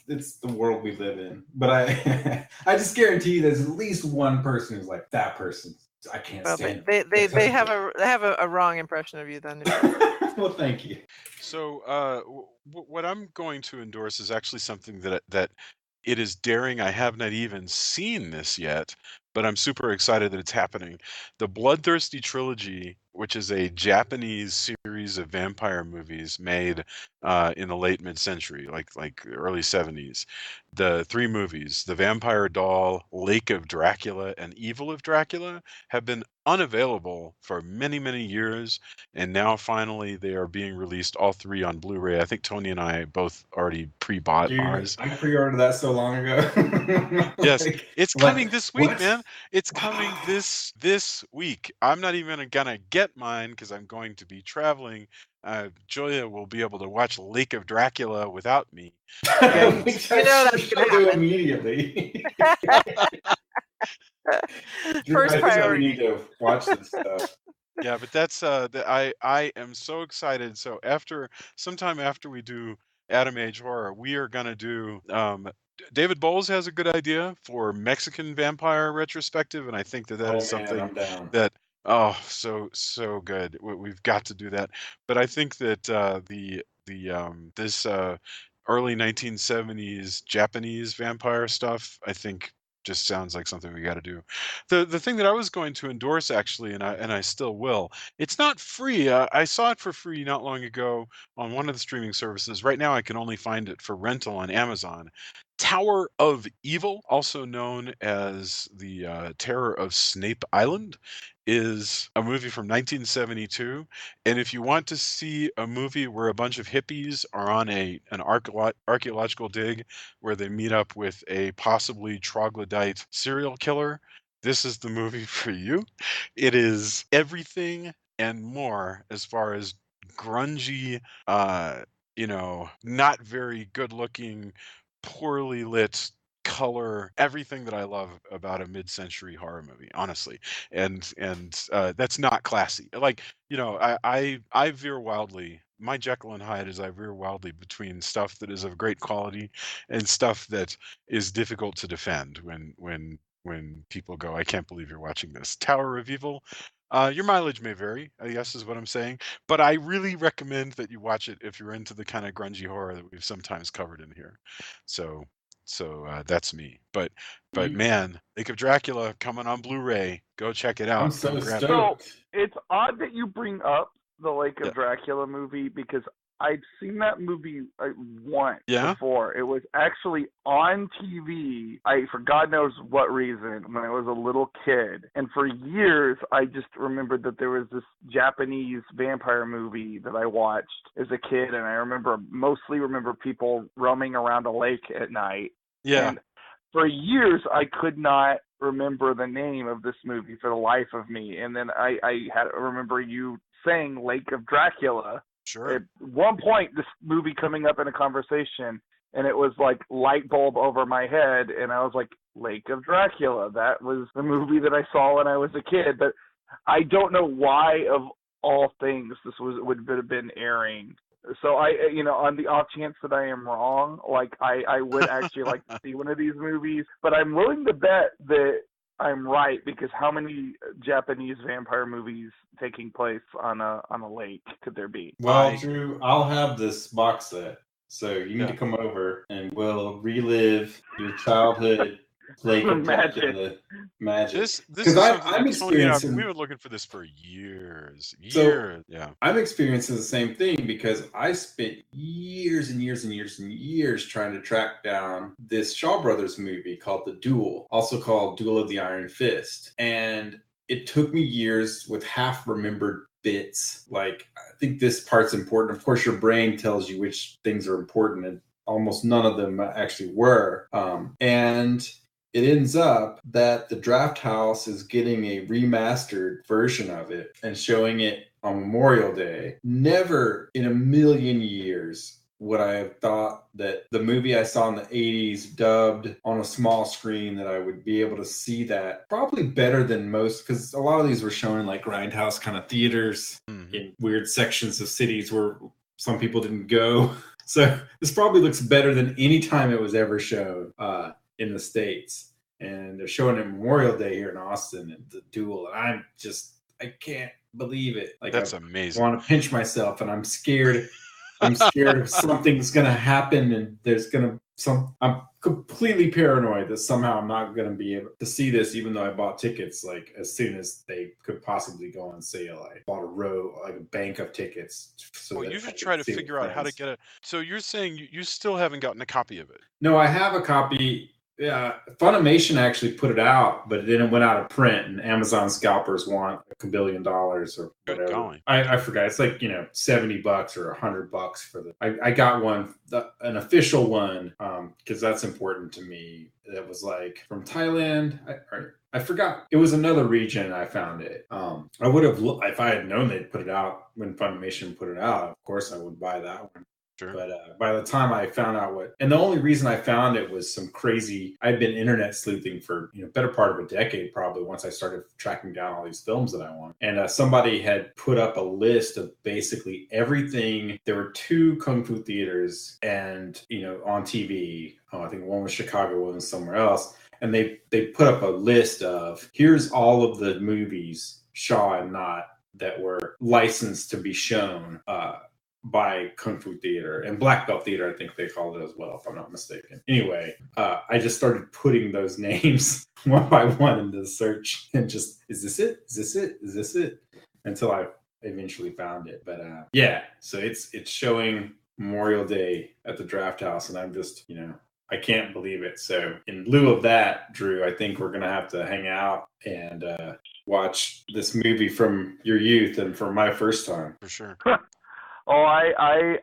it's the world we live in. But I just guarantee you, there's at least one person who's like, that person, I can't stand. They have a wrong impression of you then. Well, thank you. So, what I'm going to endorse is actually something that it is daring. I have not even seen this yet, but I'm super excited that it's happening. The Bloodthirsty trilogy, which is a Japanese series of vampire movies made in the late mid-century, like early 70s. The three movies, The Vampire Doll, Lake of Dracula, and Evil of Dracula, have been unavailable for many, many years, and now finally they are being released, all three, on Blu-ray. I think Tony and I both already pre-bought ours. I pre-ordered that so long ago. Yes, it's coming this week, what? man. It's coming this week. I'm not even gonna get mine because I'm going to be traveling. Julia will be able to watch Lake of Dracula without me. Which that's gonna do immediately. First priority. We need to watch this stuff. Yeah, but that's I am so excited. So sometime after we do Adam Age Horror, we are gonna do David Bowles has a good idea for Mexican vampire retrospective, and I think that is something I'm down. that so good. We've got to do that. But I think that this early 1970s Japanese vampire stuff, I think, just sounds like something we got to do. The thing that I was going to endorse, actually, and I still will. It's not free. I saw it for free not long ago on one of the streaming services. Right now, I can only find it for rental on Amazon. Tower of Evil, also known as the Terror of Snape Island, is a movie from 1972. And if you want to see a movie where a bunch of hippies are on an archaeological dig where they meet up with a possibly troglodyte serial killer, this is the movie for you. It is everything and more as far as grungy, not very good looking, poorly lit color, everything that I love about a mid-century horror movie, honestly. And that's not classy. Like, I veer wildly. My Jekyll and Hyde is I veer wildly between stuff that is of great quality and stuff that is difficult to defend when people go, I can't believe you're watching this. Tower of Evil. Your mileage may vary, I guess is what I'm saying, but I really recommend that you watch it if you're into the kind of grungy horror that we've sometimes covered in here. So that's me. But man, Lake of Dracula coming on Blu-ray. Go check it out. I'm so grab stoked. So it's odd that you bring up the Lake of Yeah. Dracula movie, because I'd seen that movie once Yeah? before. It was actually on TV, for God knows what reason, when I was a little kid. And for years, I just remembered that there was this Japanese vampire movie that I watched as a kid, and I mostly remember people roaming around a lake at night. Yeah. And for years, I could not remember the name of this movie for the life of me. And then I remember you saying Lake of Dracula. Sure. At one point, this movie coming up in a conversation, and it was like light bulb over my head, and I was like, Lake of Dracula. That was the movie that I saw when I was a kid. But I don't know why, of all things, this would have been airing. So on the off chance that I am wrong, I would actually like to see one of these movies. But I'm willing to bet that I'm right, because how many Japanese vampire movies taking place on a lake could there be? Well, Drew, I'll have this box set, so you need to come over and we'll relive your childhood Lake of Magic. Dracula magic. This Because is something I'm that Tony and I, experiencing. we've been looking for this for years. So Yeah. I'm experiencing the same thing because I spent years and years and years and years trying to track down this Shaw Brothers movie called The Duel, also called Duel of the Iron Fist. And it took me years with half remembered bits. Like, I think this part's important. Of course, your brain tells you which things are important, and almost none of them actually were. And it ends up that the Draft House is getting a remastered version of it and showing it on Memorial Day. Never in a million years would I have thought that the movie I saw in the 80s dubbed on a small screen, that I would be able to see that probably better than most, because a lot of these were shown in like grindhouse kind of theaters in weird sections of cities where some people didn't go. So this probably looks better than any time it was ever shown in the States. And they're showing it Memorial Day here in Austin and The Duel. And I can't believe it. Like, That's I amazing. want to pinch myself, and I'm scared. I'm scared of something's going to happen, and I'm completely paranoid that somehow I'm not going to be able to see this, even though I bought tickets like as soon as they could possibly go on sale. I bought a bank of tickets. So Well, you should try to figure out how to get it. So you're saying you still haven't gotten a copy of it? No, I have a copy. Yeah, Funimation actually put it out, but then it went out of print, and Amazon scalpers want $1 billion or whatever. Golly. I forgot. It's like, $70 or $100 for the. I got one, an official one, because that's important to me. That was like from Thailand. I forgot. It was another region. I found it. I would have, if I had known they'd put it out when Funimation put it out. Of course, I would buy that one. Sure. But by the time I found out and the only reason I found it was some crazy, I'd been internet sleuthing for, better part of a decade, probably, once I started tracking down all these films that I want. And somebody had put up a list of basically everything. There were 2 Kung Fu theaters and, on TV. I think one was Chicago, one was somewhere else. And they put up a list of, here's all of the movies, Shaw and not, that were licensed to be shown, by Kung Fu Theater and Black Belt Theater, I think they called it as well, if I'm not mistaken. Anyway, I just started putting those names one by one into the search and just, is this it? Is this it? Is this it? Until I eventually found it. But yeah, so it's showing Memorial Day at the Draft House, and I'm just, I can't believe it. So in lieu of that, Drew, I think we're going to have to hang out and watch this movie from your youth and from my first time. For sure. Oh, I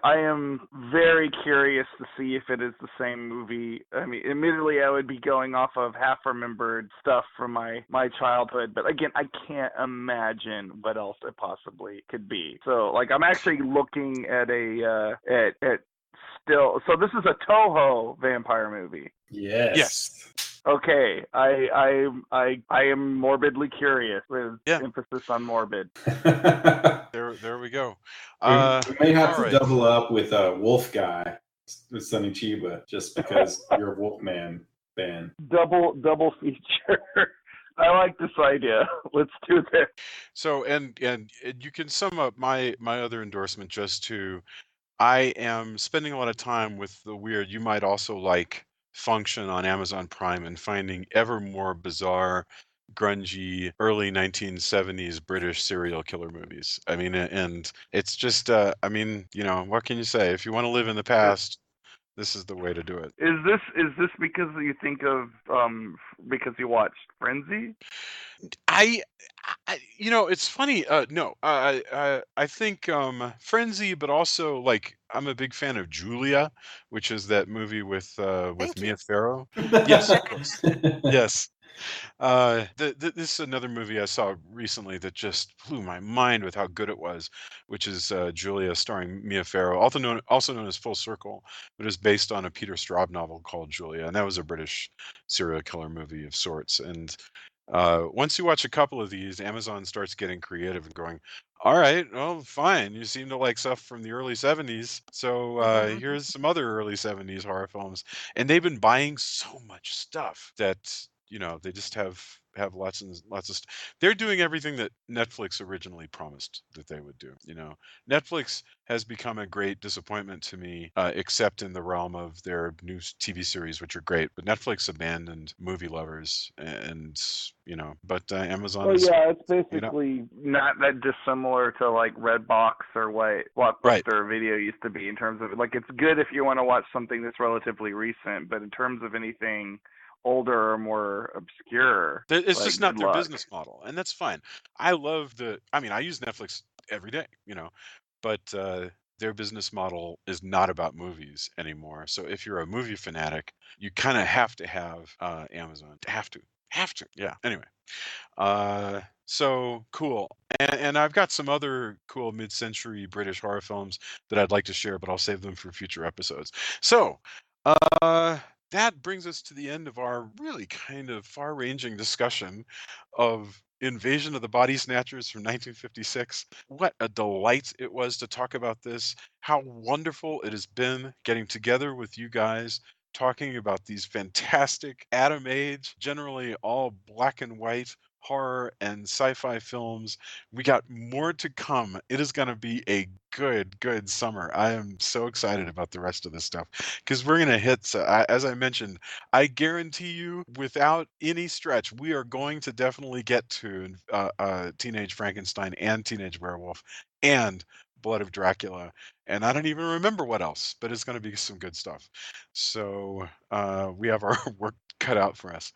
am very curious to see if it is the same movie. I mean, admittedly, I would be going off of half remembered stuff from my childhood, but again, I can't imagine what else it possibly could be. So, like, I'm actually looking at at still. So this is a Toho vampire movie. Yes. Okay, I am morbidly curious, with emphasis on morbid. There we go. We may have to double up with a Wolf Guy with Sonny Chiba, just because you're a Wolfman fan. Double feature. I like this idea. Let's do this. So and you can sum up my other endorsement just to, I am spending a lot of time with the weird, you might also like, function on Amazon Prime, and finding ever more bizarre, grungy, early 1970s British serial killer movies. I mean, and it's just, what can you say? If you want to live in the past, this is the way to do it. Is this because you think of because you watched Frenzy? It's funny. No, I think Frenzy, but also, like, I'm a big fan of Julia, which is that movie with Mia Farrow. Yes, of course. Yes. This is another movie I saw recently that just blew my mind with how good it was, which is Julia, starring Mia Farrow, also known as Full Circle, but is based on a Peter Straub novel called Julia, and that was a British serial killer movie of sorts. And once you watch a couple of these, Amazon starts getting creative and going, all right, well, fine. You seem to like stuff from the early 70s. So here's some other early 70s horror films. And they've been buying so much stuff that they just have lots and lots of they're doing everything that Netflix originally promised that they would do. Netflix has become a great disappointment to me, except in the realm of their new TV series, which are great. But Netflix abandoned movie lovers, and but Amazon Well, is yeah, it's picking it up. basically not that dissimilar to like Redbox or what Right. Blockbuster Video used to be in terms of like it's good if you want to watch something that's relatively recent, but in terms of anything older or more obscure, It's like just not good their luck. business model, and that's fine. I use Netflix every day, but their business model is not about movies anymore. So if you're a movie fanatic, you kind of have to have Amazon. Have to. Yeah. Anyway, so cool. And I've got some other cool mid-century British horror films that I'd like to share, but I'll save them for future episodes. So, that brings us to the end of our really kind of far-ranging discussion of Invasion of the Body Snatchers from 1956. What a delight it was to talk about this. How wonderful it has been getting together with you guys, talking about these fantastic Atom Age, generally all black and white horror and sci-fi films. We got more to come. It is going to be a good summer. I am so excited about the rest of this stuff because we're going to hit, as I mentioned, I guarantee you, without any stretch, we are going to definitely get to Teenage Frankenstein and Teenage Werewolf and Blood of Dracula. And I don't even remember what else, but it's going to be some good stuff. So we have our work cut out for us.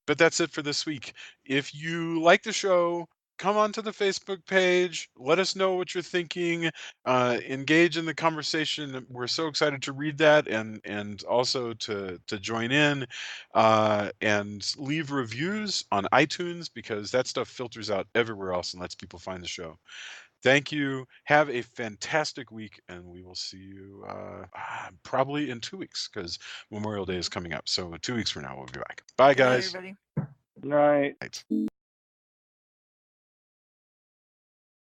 But that's it for this week. If you like the show, come onto the Facebook page. Let us know what you're thinking. Engage in the conversation. We're so excited to read that and also to join in and leave reviews on iTunes because that stuff filters out everywhere else and lets people find the show. Thank you. Have a fantastic week, and we will see you probably in 2 weeks because Memorial Day is coming up. So 2 weeks from now, we'll be back. Bye, Good night, guys. everybody. Right. Right.